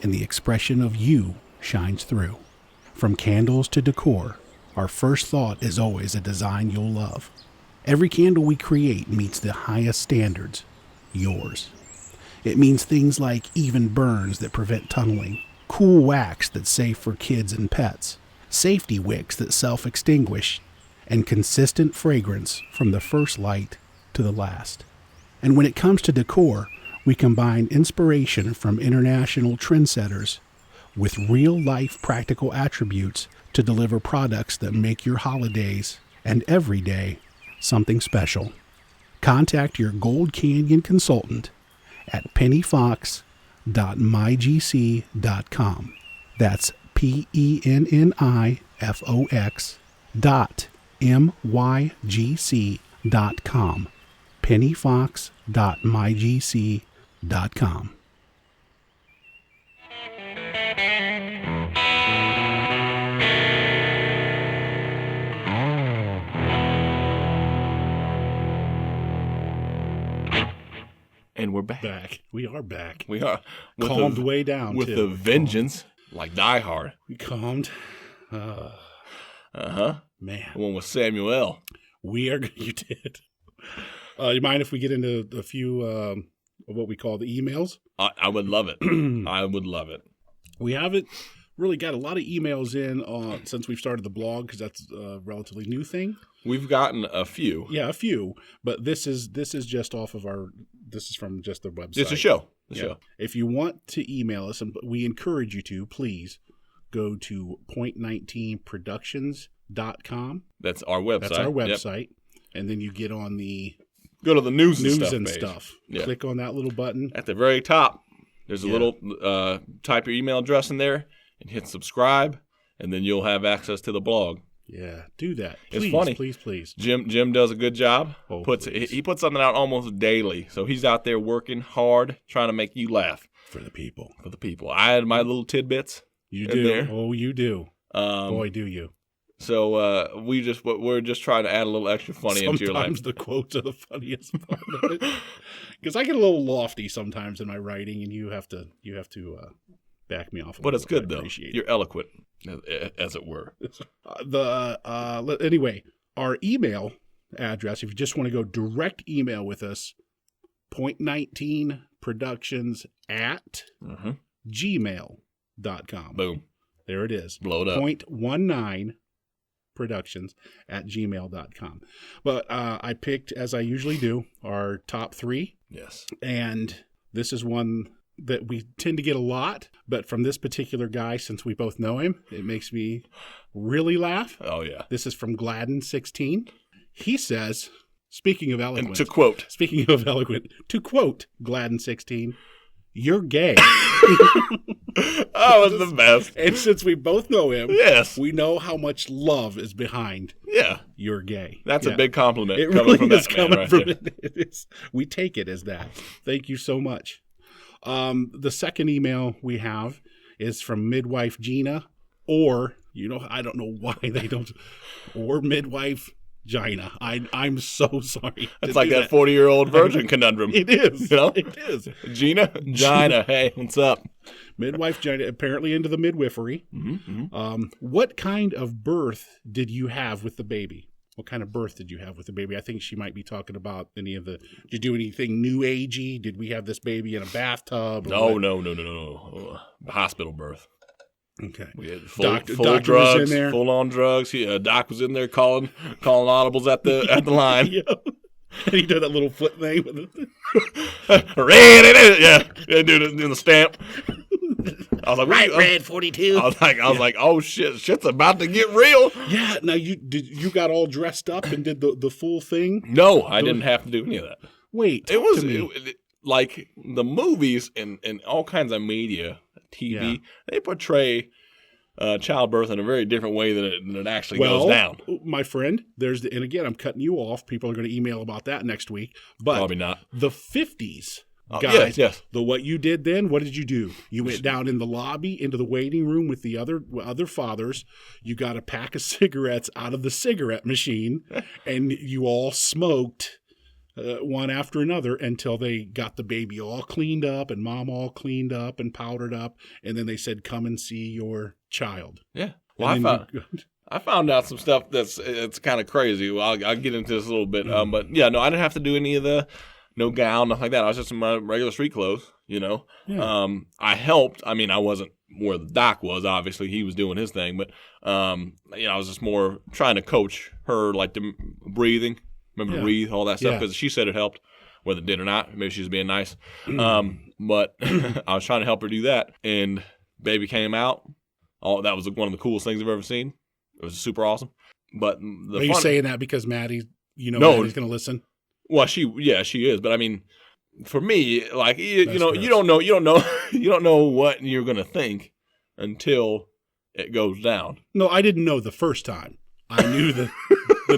B: and the expression of you shines through. From candles to decor, our first thought is always a design you'll love. Every candle we create meets the highest standards, yours. It means things like even burns that prevent tunneling, cool wax that's safe for kids and pets, safety wicks that self-extinguish, and consistent fragrance from the first light to the last. And when it comes to decor, we combine inspiration from international trendsetters with real-life practical attributes to deliver products that make your holidays and every day something special. Contact your Gold Canyon consultant at pennyfox.mygc.com. That's pennyfox.mygc.com. pennyfox.mygc.com.
C: And we're back.
B: We are back.
C: We are.
B: Calmed way down,
C: with
B: too.
C: the vengeance, like Die Hard.
B: We calmed.
C: Man.
B: The
C: one with Samuel.
B: You did. You mind if we get into a few of what we call the emails?
C: I would love it. I would love it.
B: We haven't really got a lot of emails in since we've started the blog, because that's a relatively new thing.
C: We've gotten a few.
B: Yeah, a few, but this is just off of this is from just the website.
C: It's a show.
B: Show. If you want to email us, and we encourage you to, please go to point19productions.com.
C: That's our website.
B: That's our website. Yep. And then you get on the
C: go to the news
B: and
C: page.
B: stuff.
C: Yeah.
B: Click on that little button.
C: At the very top, there's a little type your email address in there and hit subscribe, and then you'll have access to the blog.
B: Yeah, do that. Please,
C: it's funny.
B: Please.
C: Jim does a good job. He puts something out almost daily. So he's out there working hard, trying to make you laugh.
B: For the people.
C: I had my little tidbits.
B: You do.
C: There.
B: Oh, you do. Boy, do you.
C: So we're just trying to add a little extra funny into your life.
B: Sometimes the quotes are the funniest part of it. Because I get a little lofty sometimes in my writing, and you have to back me off.
C: But it's good though. You're eloquent, as it were.
B: Anyway, our email address, if you just want to go direct email with us, point19productions@gmail.com.
C: Boom.
B: There it is.
C: Blow it up.
B: .19productions@gmail.com. But I picked, as I usually do, our top 3.
C: Yes.
B: And this is one that we tend to get a lot, but from this particular guy, since we both know him, it makes me really laugh.
C: Oh, yeah.
B: This is from Gladden16. He says, speaking of eloquent,
C: to quote
B: Gladden16, "You're gay."
C: Oh, it's the best.
B: And since we both know him,
C: yes,
B: we know how much love is behind "You're gay."
C: That's a big compliment.
B: It
C: coming
B: really
C: from
B: is
C: that
B: coming
C: man
B: from
C: right
B: it. We take it as that. Thank you so much. The second email we have is from Midwife Gina, or, I don't know why they don't, or Midwife Gina. I'm so sorry.
C: It's like that 40-year-old virgin conundrum.
B: It is. It is.
C: Gina, hey, what's up?
B: Midwife Gina, apparently into the midwifery.
C: Mm-hmm.
B: What kind of birth did you have with the baby? What kind of birth did you have with the baby? I think she might be talking about did you do anything new agey? Did we have this baby in a bathtub?
C: No. Hospital birth.
B: Okay.
C: We had
B: Doctor
C: drugs,
B: was in there.
C: full on drugs. Doc was in there calling audibles at the line.
B: Yeah. And he did that little foot thing with it.
C: doing the stamp. I was like,
B: red 42.
C: I was like, oh shit's about to get real.
B: Yeah. Now you got all dressed up and did the full thing?
C: No, I didn't have to do any of that.
B: Wait,
C: it was like the movies and all kinds of media, TV. They portray childbirth in a very different way than it actually goes down.
B: My friend, and again, I'm cutting you off. People are going to email about that next week. But
C: probably not.
B: The 50s. Guys,
C: yes.
B: What you did then, what did you do? You went down in the lobby into the waiting room with the other fathers. You got a pack of cigarettes out of the cigarette machine, and you all smoked one after another until they got the baby all cleaned up and mom all cleaned up and powdered up, and then they said, "Come and see your child."
C: Yeah. Well, I found out some stuff it's kind of crazy. Well, I'll get into this a little bit, but yeah, no, I didn't have to do any of the. No gown, nothing like that. I was just in my regular street clothes, Yeah. I helped. I mean, I wasn't where the doc was. Obviously, he was doing his thing, but I was just more trying to coach her, like the breathing. Remember to breathe, all that stuff, because she said it helped, whether it did or not. Maybe she was being nice. But I was trying to help her do that, and baby came out. That was one of the coolest things I've ever seen. It was super awesome. But
B: are you saying that because Maddie, Maddie's going to listen?
C: Well, she is, but I mean, for me, like you
B: That's
C: know,
B: gross.
C: you don't know, you don't know what you're gonna think until it goes down.
B: No, I didn't know the first time. I knew the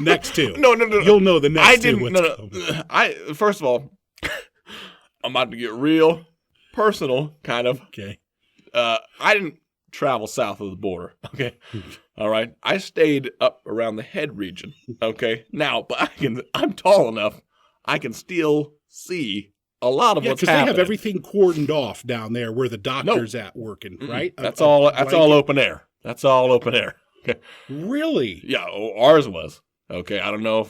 B: next two.
C: No.
B: You'll know the next
C: I
B: two.
C: didn't. No. I first of all, I'm about to get real personal, kind of.
B: Okay.
C: I didn't travel south of the border. Okay. All right. I stayed up around the head region. Okay. Now, but I'm tall enough. I can still see a lot of
B: Yeah,
C: what's
B: because they
C: happening.
B: have everything cordoned off down there where the doctor's at working, right?
C: That's all. That's all open air. That's all open air. Okay.
B: Really?
C: Yeah, ours was. Okay, I don't know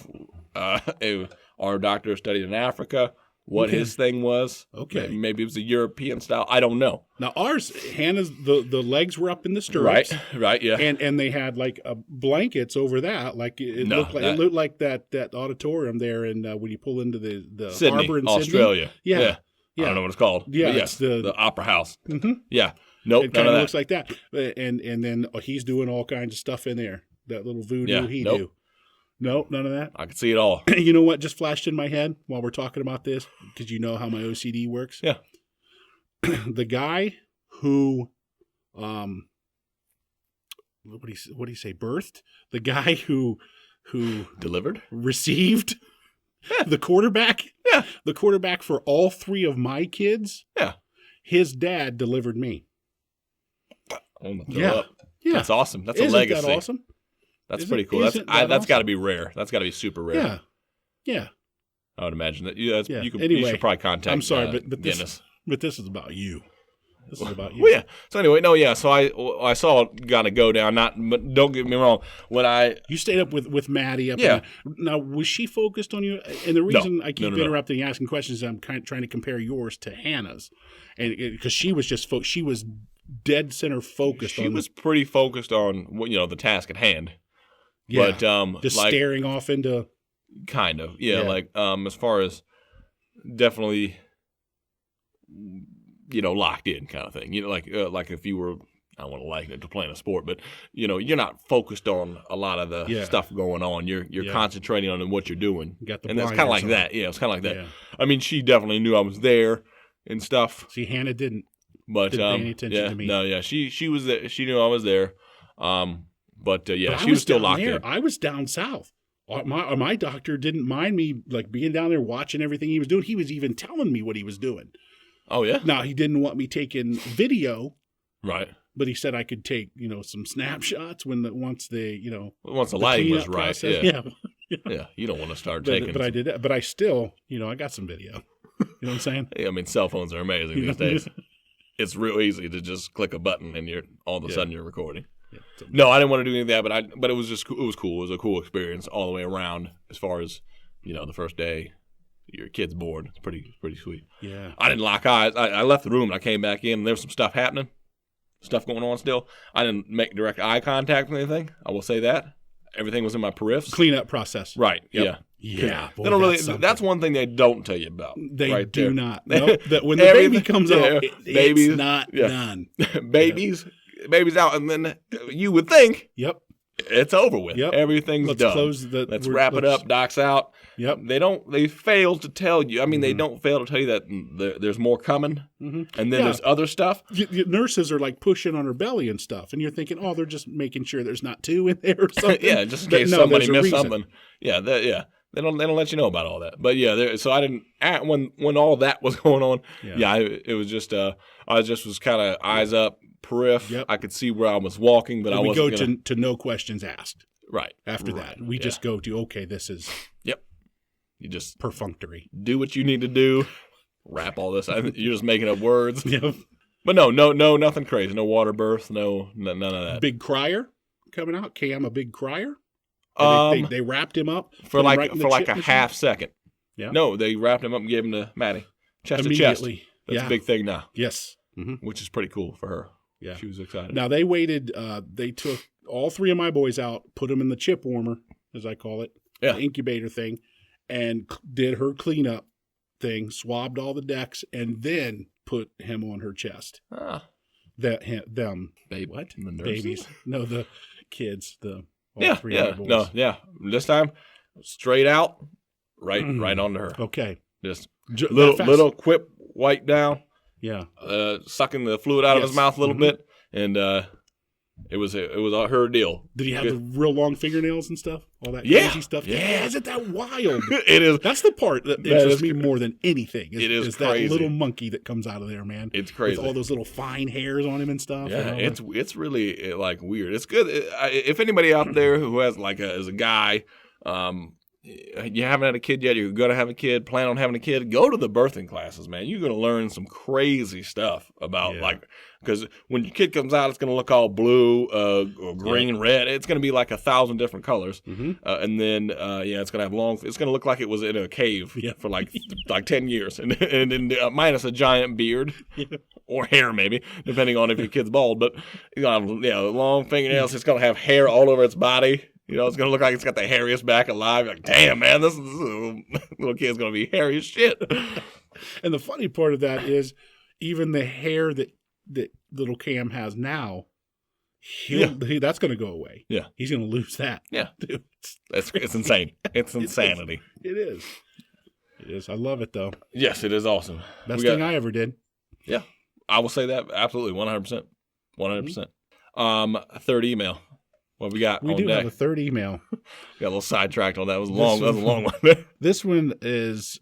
C: if our doctor studied in Africa, what his thing was.
B: Okay.
C: Maybe it was a European style. I don't know.
B: Now ours, Hannah's the legs were up in the stirrups,
C: Right, yeah.
B: and they had like blankets over that, like it looked like that auditorium there, and when you pull into the
C: Sydney,
B: harbor in
C: Australia.
B: Sydney. Yeah.
C: I don't know what it's called.
B: Yeah,
C: But
B: it's
C: the Opera House.
B: Mhm.
C: Yeah. Nope,
B: It
C: none
B: kind
C: of
B: of
C: that.
B: looks like that, and then he's doing all kinds of stuff in there. That little voodoo
C: Yeah,
B: he
C: nope.
B: do. No, none of that.
C: I can see it all.
B: You know what just flashed in my head while we're talking about this? Because you know how my OCD works.
C: Yeah.
B: The guy who, what do you say? Birthed the guy who
C: Delivered?
B: received the quarterback.
C: Yeah.
B: The quarterback for all three of my kids.
C: Yeah.
B: His dad delivered me.
C: I'm gonna throw
B: Yeah.
C: up.
B: Yeah.
C: That's awesome. That's
B: Isn't
C: a legacy.
B: that awesome?
C: That's
B: Isn't-
C: pretty cool. That's
B: isn't that
C: that's got to
B: awesome?
C: be rare. That's got to be super rare.
B: Yeah. Yeah.
C: I would imagine that. Yeah.
B: Yeah.
C: You
B: Anyway,
C: should probably contact.
B: I'm sorry, but
C: Guinness.
B: this is about you. This is about you.
C: Well, yeah. So anyway, no, yeah. So I saw it kind of go down. But don't get me wrong. When
B: You stayed up with Maddie.
C: Yeah.
B: Now, was she focused on you? And the reason I keep
C: no.
B: interrupting, asking questions, is I'm kind of trying to compare yours to Hannah's, and because she was just she was dead center focused.
C: she
B: on
C: was pretty focused on the task at hand.
B: yeah,
C: But
B: just
C: like
B: staring off into.
C: kind of yeah,
B: Yeah.
C: like as far as definitely locked in kind of thing. Like if you were. I don't want to liken it to playing a sport, but you're not focused on a lot of the
B: Yeah.
C: stuff going on. You're
B: Yeah.
C: concentrating on what you're doing,
B: You got the
C: and it's kind of like
B: blinders on.
C: that. Yeah, it's kind of like that.
B: Yeah.
C: I mean, she definitely knew I was there and stuff,
B: See, Hannah didn't.
C: but
B: Didn't pay any attention
C: yeah,
B: to me.
C: no, yeah, she was there. She knew I was there, but yeah,
B: But I
C: she was still
B: down
C: locked
B: there.
C: in.
B: I was down south. My doctor didn't mind me like being down there watching everything he was doing. He was even telling me what he was doing.
C: Oh yeah,
B: Now he didn't want me taking video,
C: right.
B: but he said I could take some snapshots once the
C: Once the
B: the
C: lighting was
B: cleanup
C: right,
B: process.
C: yeah.
B: yeah.
C: Yeah, you don't want to start taking.
B: But I did that. But I still I got some video. You know what I'm saying?
C: I mean, cell phones are amazing
B: You
C: these
B: know?
C: days. It's real easy to just click a button and you're all of a
B: Yeah.
C: sudden you're recording.
B: Yeah, so-
C: No, I didn't want to do any of that, but it was just it was cool. It was a cool experience all the way around. As far as the first day, your kid's bored. It's pretty sweet.
B: yeah.
C: I didn't lock eyes. I left the room and I came back in. And there was some stuff happening, stuff going on still. I didn't make direct eye contact with anything. I will say that everything was in my periffs.
B: Cleanup process.
C: Right.
B: Yep.
C: Yeah.
B: Yeah. Boy,
C: They don't really.
B: something.
C: That's one thing they don't tell you about.
B: They
C: right
B: do
C: there.
B: not. No, that when the baby
C: Everything-
B: comes
C: yeah,
B: out,
C: babies,
B: it's not
C: yeah.
B: done.
C: babies out, and then you would think
B: Yep.
C: it's over with.
B: Yep.
C: Everything's
B: Let's
C: done.
B: close the.
C: Let's wrap it up. Doc's out.
B: Yep.
C: They fail to tell you. I mean, they
B: Mhm.
C: don't fail to tell you that there's more coming,
B: Mhm.
C: and then
B: Yeah.
C: there's other stuff.
B: Nurses are like pushing on her belly and stuff, and you're thinking, oh, they're just making sure there's not two in there or something.
C: Yeah, just in
B: But
C: case
B: no,
C: somebody
B: there's a
C: missed
B: reason.
C: something. Yeah, they don't let you know about all that. But yeah, so I didn't when all that was going on.
B: Yeah.
C: It was just I just was kind of eyes up, periff.
B: Yep.
C: I could see where I was walking, but I
B: we
C: wasn't
B: go
C: gonna,
B: to no questions asked
C: right
B: after
C: right,
B: that. We
C: yeah.
B: just go to, okay, this is
C: Yep. You just
B: perfunctory.
C: do what you need to do. Wrap all this. You're just making up words.
B: Yeah.
C: But no, nothing crazy. No water birth. No, none of that.
B: Big crier coming out. Cam, a big crier. And they wrapped him up
C: for
B: put him
C: like
B: right in the
C: for like
B: chip
C: a
B: machine?
C: half second.
B: Yeah.
C: No, they wrapped him up and gave him to Maddie. Chest to chest.
B: Immediately.
C: That's
B: Yeah.
C: a big thing now,
B: Yes. hmm
C: which is pretty cool for her.
B: Yeah.
C: She was excited.
B: Now they waited. They took all three of my boys out, put them in the chip warmer, as I call it,
C: Yeah.
B: the incubator thing, and did her cleanup thing, swabbed all the decks, and then put him on her chest. Them
C: Babe,
B: what?
C: The nurses?
B: Babies? No, the kids. All
C: Yeah,
B: three of
C: yeah,
B: my boys.
C: no, yeah. This time, straight out, right onto her.
B: Okay.
C: Just
B: That fast?
C: little quip wipe down,
B: Yeah.
C: sucking the fluid out of his mouth a little bit, and it was her deal.
B: Did he have the real long fingernails and stuff? All that
C: Yeah.
B: crazy stuff?
C: Yeah.
B: Isn't that wild?
C: It is.
B: That's the part that interests me more than anything.
C: It is
B: that
C: crazy.
B: little monkey that comes out of there, man.
C: It's crazy.
B: With all those little fine hairs on him and stuff.
C: Yeah,
B: and
C: it's really like weird. It's good if anybody out there who has is a guy, you haven't had a kid yet, you're gonna have a kid, plan on having a kid, go to the birthing classes, man. You're gonna learn some crazy stuff about because when your kid comes out, it's gonna look all blue, or green, red. It's gonna be like 1,000 different colors, and then it's gonna have it's gonna look like it was in a cave for like 10 years, and then minus a giant beard or hair maybe, depending on if your kid's bald. But you know, long fingernails. It's gonna have hair all over its body. You know, it's going to look like it's got the hairiest back alive. You're like, damn, man, this little kid's going to be hairy as shit.
B: And the funny part of that is even the hair that little Cam has now, that's going to go away.
C: Yeah.
B: He's going to lose that.
C: Yeah.
B: Dude,
C: It's insane. It's insanity.
B: It is. It is. I love it, though.
C: Yes, it is awesome.
B: Best thing I ever did.
C: Yeah. I will say that absolutely 100%. 100%. Third email. What we got?
B: We do have a third email.
C: Got a little sidetracked on that. It was long. That was a long one.
B: This one is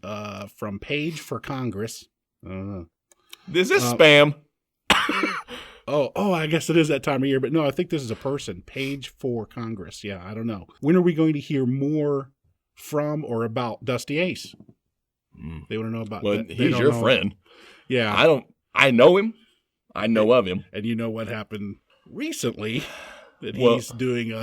B: from Page for Congress. I don't know.
C: Is this spam?
B: Oh, I guess it is that time of year. But no, I think this is a person. Page for Congress. Yeah, I don't know. When are we going to hear more from or about Dusty Ace? They want to know about
C: Well,
B: that.
C: he's your friend.
B: Yeah.
C: I know him. I know of him.
B: And you know what happened recently? That he's doing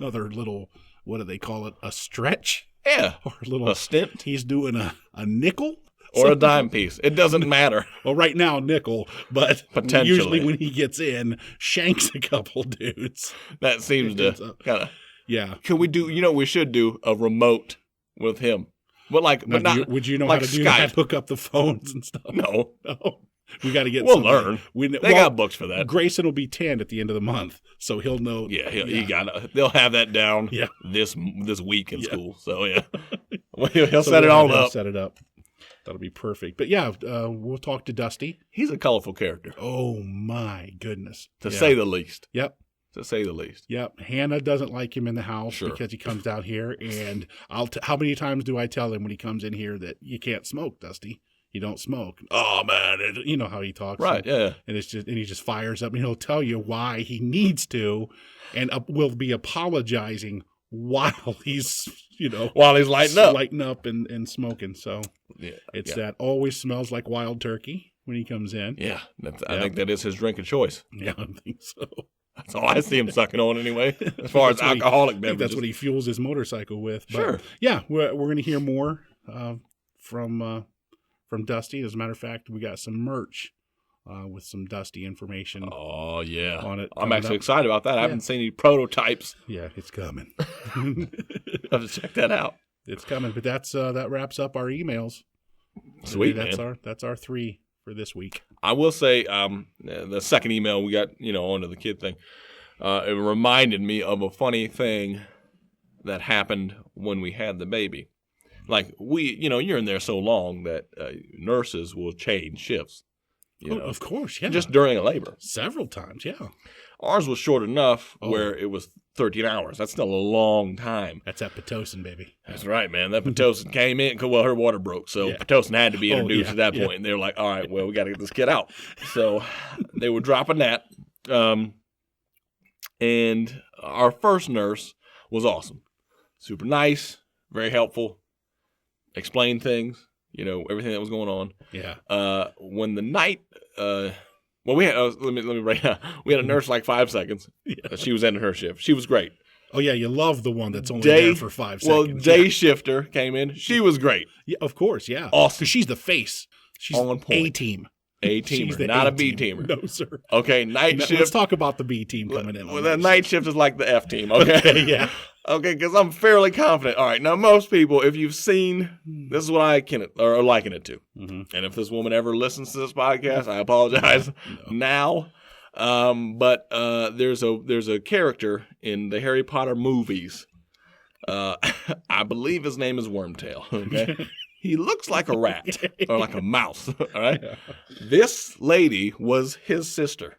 B: another little, what do they call it? A stretch?
C: Yeah.
B: Or a
C: stint?
B: He's doing a nickel?
C: Or a dime piece. It doesn't matter.
B: Well, right now, nickel, but
C: Potentially.
B: usually when he gets in, shanks a couple dudes.
C: That seems to kind of.
B: Yeah.
C: Can we do, we should do a remote with him. But not.
B: Would you know
C: like
B: how to do
C: Skype.
B: that? Hook up the phones and stuff?
C: No.
B: We got to get
C: We'll
B: somebody.
C: learn. They got books for that.
B: Grayson will be 10 at the end of the month, so he'll know.
C: Yeah, they'll have that down this week in school. So, yeah. He'll set it all up.
B: Set it up. That'll be perfect. But, yeah, we'll talk to Dusty.
C: He's a colorful character.
B: Oh, my goodness.
C: To say the least.
B: Yep.
C: To say the least.
B: Yep. Hannah doesn't like him in the house because he comes down here. And how many times do I tell him when he comes in here that you can't smoke, Dusty? You don't smoke. Oh man, you know how he talks,
C: right? And
B: he just fires up, and he'll tell you why he needs to, and will be apologizing while he's lighting up and smoking. So that always smells like wild turkey when he comes in.
C: Yeah, I think that is his drink of choice.
B: Yeah, I think so.
C: That's all I see him sucking on anyway. As far as alcoholic beverages,
B: I think that's what he fuels his motorcycle with. But
C: sure.
B: Yeah, we're going to hear more from Dusty. As a matter of fact, we got some merch with some Dusty information.
C: Oh, yeah.
B: On it.
C: I'm actually excited about that. I haven't seen any prototypes.
B: Yeah, it's coming.
C: I have to check that out.
B: It's coming. But that wraps up our emails.
C: Sweet,
B: that's our 3 for this week.
C: I will say the second email we got, onto the kid thing, it reminded me of a funny thing that happened when we had the baby. Like you're in there so long that nurses will change shifts.
B: Of course, yeah.
C: Just during a labor.
B: Several times, yeah.
C: Ours was short enough where it was 13 hours. That's still a long time.
B: That's that Pitocin, baby.
C: That's right, man. That Pitocin came in. Well, her water broke, so Pitocin had to be introduced at that point. And they were like, all right, well, we got to get this kid out. So they were dropping that. And our first nurse was awesome. Super nice, very helpful. Explain things, everything that was going on.
B: Yeah.
C: When the night, we had, let me break down. We had a nurse like 5 seconds. Yeah. She was ending her shift. She was great.
B: Oh yeah, you love the one that's only there for 5 seconds.
C: Well, day shifter came in. She was great.
B: Yeah, of course. Yeah.
C: Awesome.
B: Because she's the face. She's
C: on point.
B: A-team.
C: A-teamer, not a B-teamer.
B: No, sir.
C: Okay, night shift.
B: Let's talk about the B-team coming in.
C: Well, that night shift is like the F-team, okay?
B: Yeah.
C: Okay, because I'm fairly confident. All right, now most people, if you've seen, this is what I liken it to. Mm-hmm. And if this woman ever listens to this podcast, I apologize now. But there's a character in the Harry Potter movies I believe his name is Wormtail. Okay. He looks like a rat or like a mouse. All right.
B: Yeah.
C: This lady was his sister.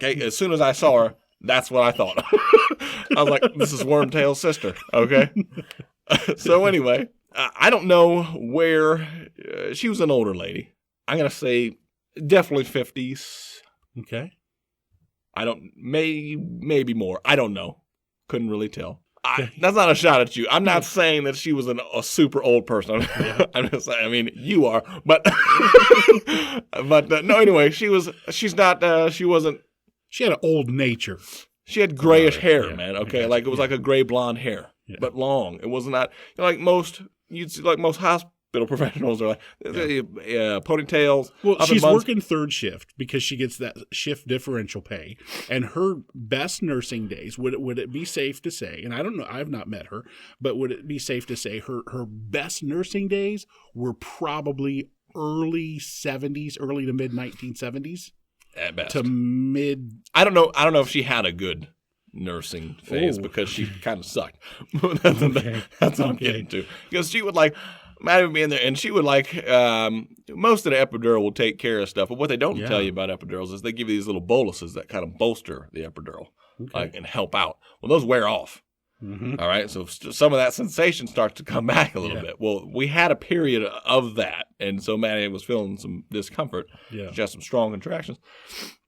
C: Okay. As soon as I saw her, that's what I thought. I was like, this is Wormtail's sister. Okay. So anyway, I don't know where she was an older lady. I'm going to say definitely 50s.
B: Okay.
C: I don't, maybe more. I don't know. Couldn't really tell. That's not a shot at you. I'm not saying that she was a super old person. I'm just saying, I mean, you are, but, no, anyway, she wasn't, she had
B: an old nature.
C: She had grayish hair,
B: yeah,
C: man. Okay. Like it was like a gray blonde hair, but long. It wasn't that, like you'd see like most hospital professionals are like ponytails.
B: Well, she's working third shift because she gets that shift differential pay. And her best nursing days, would it be safe to say, and I don't know, I've not met her, but would it be safe to say her best nursing days were probably early 70s, early to mid 1970s?
C: At best.
B: To mid.
C: I don't know if she had a good nursing phase because she kind of sucked. That's what I'm getting to. Because she would like, Maddie would be in there, and she would like, most of the epidural will take care of stuff. But what they don't tell you about epidurals is they give you these little boluses that kind of bolster the epidural and help out. Well, those wear off. Mm-hmm. All right. So some of that sensation starts to come back a little bit. Well, we had a period of that. And so Maddie was feeling some discomfort. Yeah. She had some strong contractions.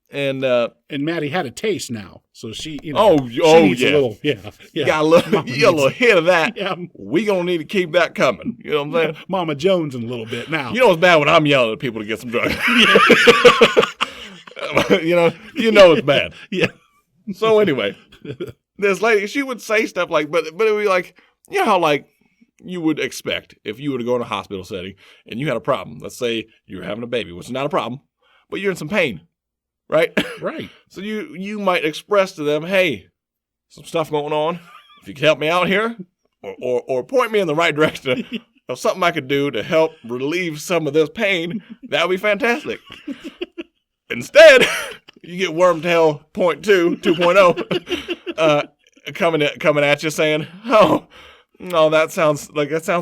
C: And
B: Maddie had a taste now, so she, she
C: needs
B: a little,
C: got a little hit of that. Yeah. We gonna need to keep that coming. You know what I'm saying?
B: Mama Jones in a little bit now.
C: You know it's bad when I'm yelling at people to get some drugs. you know it's bad.
B: Yeah.
C: So anyway, this lady, she would say stuff like, but it would be like, you know how like you would expect if you were to go in a hospital setting and you had a problem. Let's say you're having a baby, which is not a problem, but you're in some pain. Right?
B: Right.
C: So you might express to them, hey, some stuff going on. If you can help me out here or point me in the right direction of something I could do to help relieve some of this pain, that would be fantastic. Instead, you get Wormtail 2.0 coming at you saying, oh, no, that sounds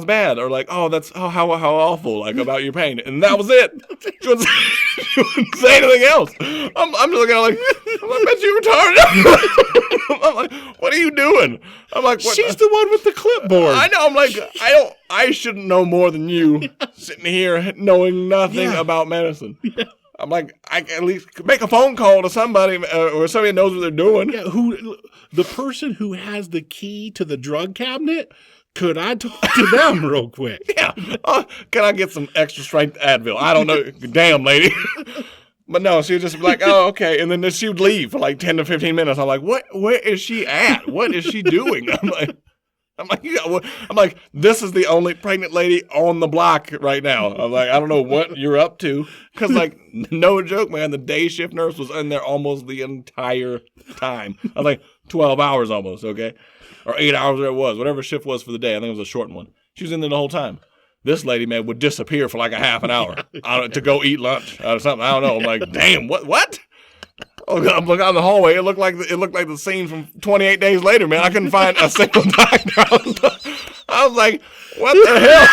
C: bad. Or like, oh, how awful, like about your pain. And that was it. She wouldn't say anything else. I'm just looking at her like, I bet you retarded. I'm like, what are you doing? I'm like, what?
B: She's the one with the clipboard.
C: I know. I'm like, I shouldn't know more than you sitting here knowing nothing about medicine. Yeah. I'm like, I can at least make a phone call to somebody or somebody knows what they're doing.
B: Yeah, the person who has the key to the drug cabinet, could I talk to them real quick?
C: Yeah. Can I get some extra strength Advil? I don't know. Damn, lady. But no, she would just be like, oh, okay. And then she would leave for like 10 to 15 minutes. I'm like, where is she at? What is she doing? I'm like, this is the only pregnant lady on the block right now. I'm like, I don't know what you're up to. Because, like, no joke, man, the day shift nurse was in there almost the entire time. I was like, 12 hours almost, okay? Or 8 hours, whatever it was. Whatever shift was for the day. I think it was a short one. She was in there the whole time. This lady, man, would disappear for like a half an hour to go eat lunch or something. I don't know. I'm like, damn, what? Oh, I'm looking out the hallway. It looked like the scene from 28 Days Later, man. I couldn't find a single doctor. I was like, what the hell?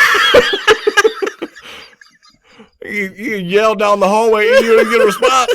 C: you yell down the hallway and you didn't get a response.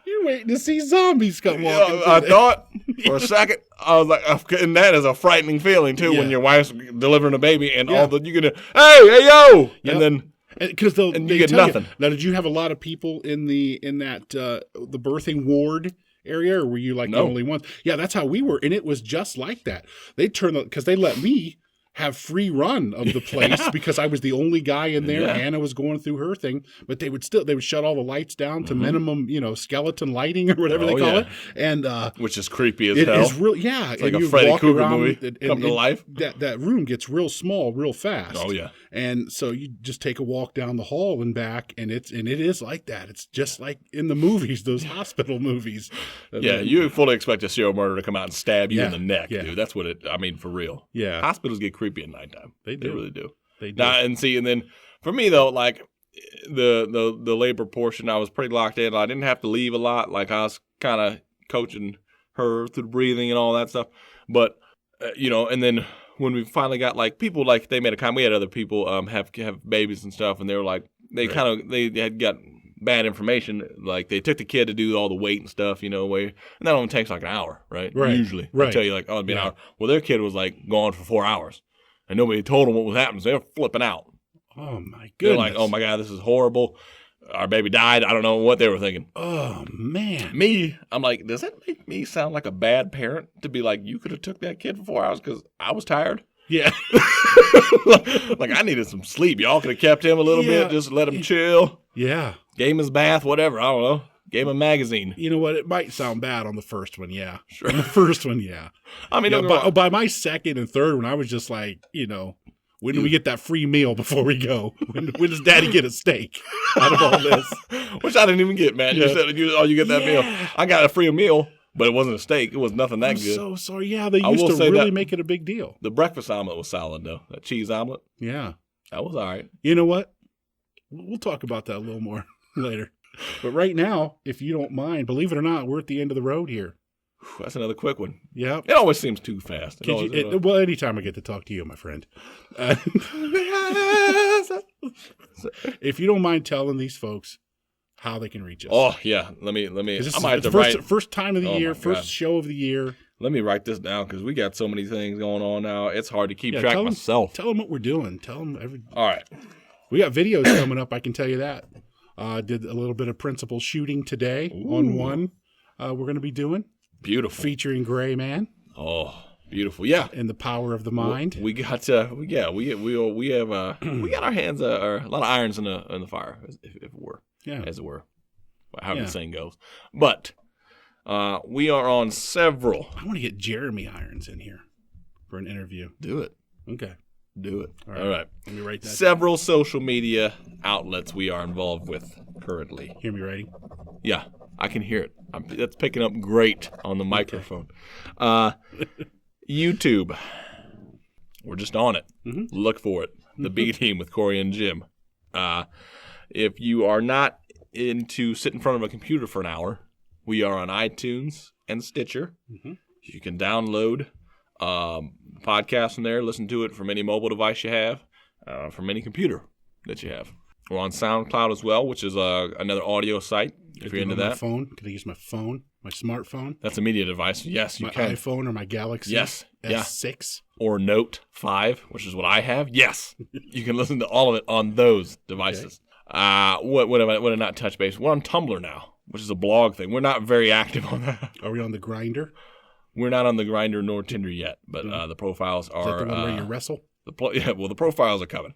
B: You're waiting to see zombies come walking.
C: I thought for a second, I was like, and that is a frightening feeling too when your wife's delivering a baby and all the you can, hey yo, and then.
B: Because
C: you get nothing.
B: Now, did you have a lot of people in the birthing ward area, or were you like the only ones? Yeah, that's how we were, and it was just like that. They because they let me have free run of the place because I was the only guy in there. Hannah was going through her thing, but they would shut all the lights down to minimum, skeleton lighting or whatever they call it, and
C: which is creepy as hell.
B: It is real, it's
C: like a Freddy Krueger movie come to life.
B: That room gets real small, real fast.
C: Oh yeah,
B: and so you just take a walk down the hall and back, and it is like that. It's just like in the movies, those hospital movies.
C: Yeah, you fully expect a serial murderer to come out and stab you in the neck, dude. That's what for real.
B: Yeah,
C: hospitals get creepy at nighttime. They really do.
B: They do.
C: Now, and then for me though, like the labor portion, I was pretty locked in. I didn't have to leave a lot. Like I was kind of coaching her through the breathing and all that stuff. But and then when we finally got like people like they made a comment, we had other people have babies and stuff, and they were like they had got bad information. Like they took the kid to do all the weight and stuff, and that only takes like an hour, right? Usually, they tell you like it'd be an hour. Well, their kid was like gone for 4 hours, and nobody told them what was happening. So they were flipping out.
B: Oh my goodness!
C: They're like, oh my God, this is horrible. Our baby died. I don't know what they were thinking.
B: Oh man,
C: I'm like, does that make me sound like a bad parent to be like, you could have took that kid for 4 hours because I was tired?
B: Yeah.
C: Like I needed some sleep. Y'all could have kept him a little bit, just let him chill.
B: Yeah.
C: Gave him his bath, whatever. I don't know. Gave him a magazine.
B: You know what? It might sound bad on the first one, yeah. Sure. On the first one, yeah.
C: I mean,
B: by my second and third one, I was just like, when do we get that free meal before we go? When does Daddy get a steak out of all this?
C: Which I didn't even get, man. You said, you get that meal. I got a free meal, but it wasn't a steak. It was nothing that good.
B: So sorry. Yeah, they used to really make it a big deal.
C: The breakfast omelet was solid, though. That cheese omelet.
B: Yeah.
C: That was all right.
B: You know what? We'll talk about that a little more later. But right now, if you don't mind, believe it or not, we're at the end of the road here.
C: That's another quick one.
B: Yeah.
C: It always seems too fast.
B: Well, anytime I get to talk to you, my friend. If you don't mind telling these folks how they can reach us.
C: Oh, yeah. Let me.
B: I might have to write. First time of the year, first show of the year.
C: Let me write this down because we got so many things going on now. It's hard to keep track of myself.
B: Tell them what we're doing. Tell them
C: All right.
B: We got videos coming up, I can tell you that. Did a little bit of principal shooting today on one we're going to be doing.
C: Beautiful.
B: Featuring Gray Man.
C: Oh, beautiful. Yeah.
B: And the power of the mind.
C: We got we got our hands a lot of irons in the fire, if it were. Yeah. As it were. However the saying goes. But we are on several.
B: I want to get Jeremy Irons in here for an interview.
C: Do it.
B: Okay.
C: Do it.
B: All right. Let me write that
C: several down. Social media outlets we are involved with currently.
B: Hear me writing?
C: Yeah, I can hear it. That's picking up great on the microphone. YouTube. We're just on it. Mm-hmm. Look for it. The B Team with Cory and Jim. If you are not into sitting in front of a computer for an hour, we are on iTunes and Stitcher. Mm-hmm. You can download podcast from there, listen to it from any mobile device you have, from any computer that you have. We're on SoundCloud as well, which is another audio site. If you're into that,
B: my phone. Can I use my phone, my smartphone?
C: That's a media device. Yes, you can.
B: My iPhone or my Galaxy.
C: Yes,
B: S6
C: or Note 5, which is what I have. Yes, you can listen to all of it on those devices. Okay. What have I not touched base? We're on Tumblr now, which is a blog thing. We're not very active on that.
B: Are we on the Grindr?
C: We're not on the Grindr nor Tinder yet, but the profiles are.
B: Is that the one where you wrestle?
C: The profiles are coming.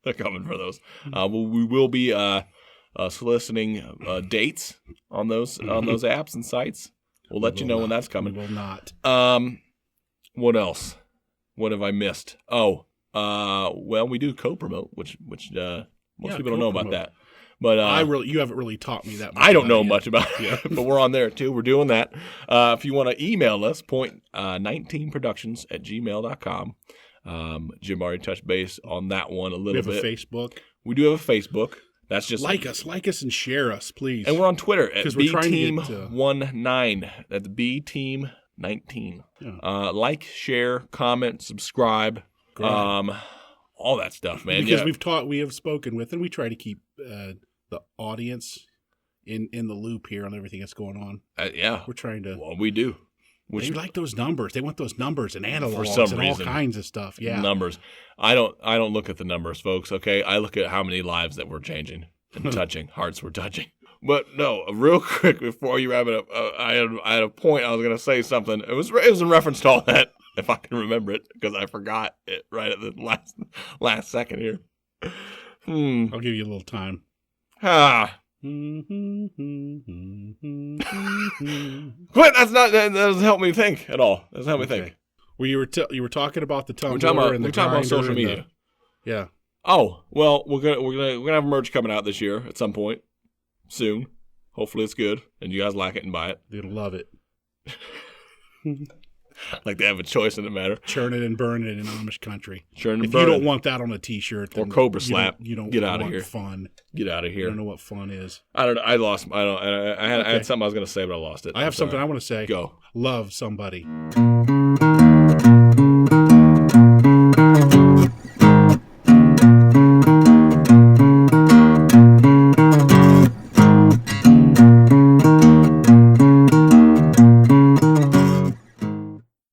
C: They're coming for those. We will be soliciting dates on those apps and sites. We'll let you know when that's coming.
B: We will not.
C: What else? What have I missed? Oh, well, we do co-promote, which most people don't know about that. But
B: you haven't really taught me that much.
C: I don't know much about it, but we're on there too. We're doing that. If you want to email us, point19productions@gmail.com. Jim already touched base on that one a little bit.
B: We have a Facebook.
C: We do have a Facebook. That's just
B: like us and share us, please.
C: And we're on Twitter at BTeam19. That's BTeam19. Yeah. Like, share, comment, subscribe. All that stuff, man.
B: Because we have spoken with, and we try to keep the audience in the loop here on everything that's going on.
C: We're
B: trying to.
C: Well, we do.
B: They like those numbers. They want those numbers and analogs
C: for some
B: and
C: reason.
B: All kinds of stuff. Yeah,
C: numbers. I don't look at the numbers, folks. Okay, I look at how many lives that we're changing and touching, hearts we're touching. But no, real quick before you wrap it up, I had a point. I was going to say something. It was in reference to all that. If I can remember it, because I forgot it right at the last second here.
B: I'll give you a little time.
C: Quit! That doesn't help me think at all. That doesn't help me think.
B: Well, you were talking about the Tumblr.
C: We're talking about social media.
B: Yeah.
C: Oh well, we're gonna have merch coming out this year at some point soon. Hopefully it's good and you guys like it and buy it.
B: You'll love it.
C: Like they have a choice in the matter.
B: Churn it and burn it in Amish country.
C: Churn and
B: If
C: burn
B: you don't
C: it.
B: want that on a T-shirt, then
C: Or Cobra Slap.
B: You don't
C: Get outta
B: want
C: here.
B: Fun.
C: Get out of
B: You
C: here.
B: don't know what fun is.
C: I don't know. I lost. I don't. I had
B: Okay.
C: something I was going to say, but I lost it.
B: I have
C: I'm sorry.
B: something I want to say.
C: Go.
B: Love somebody.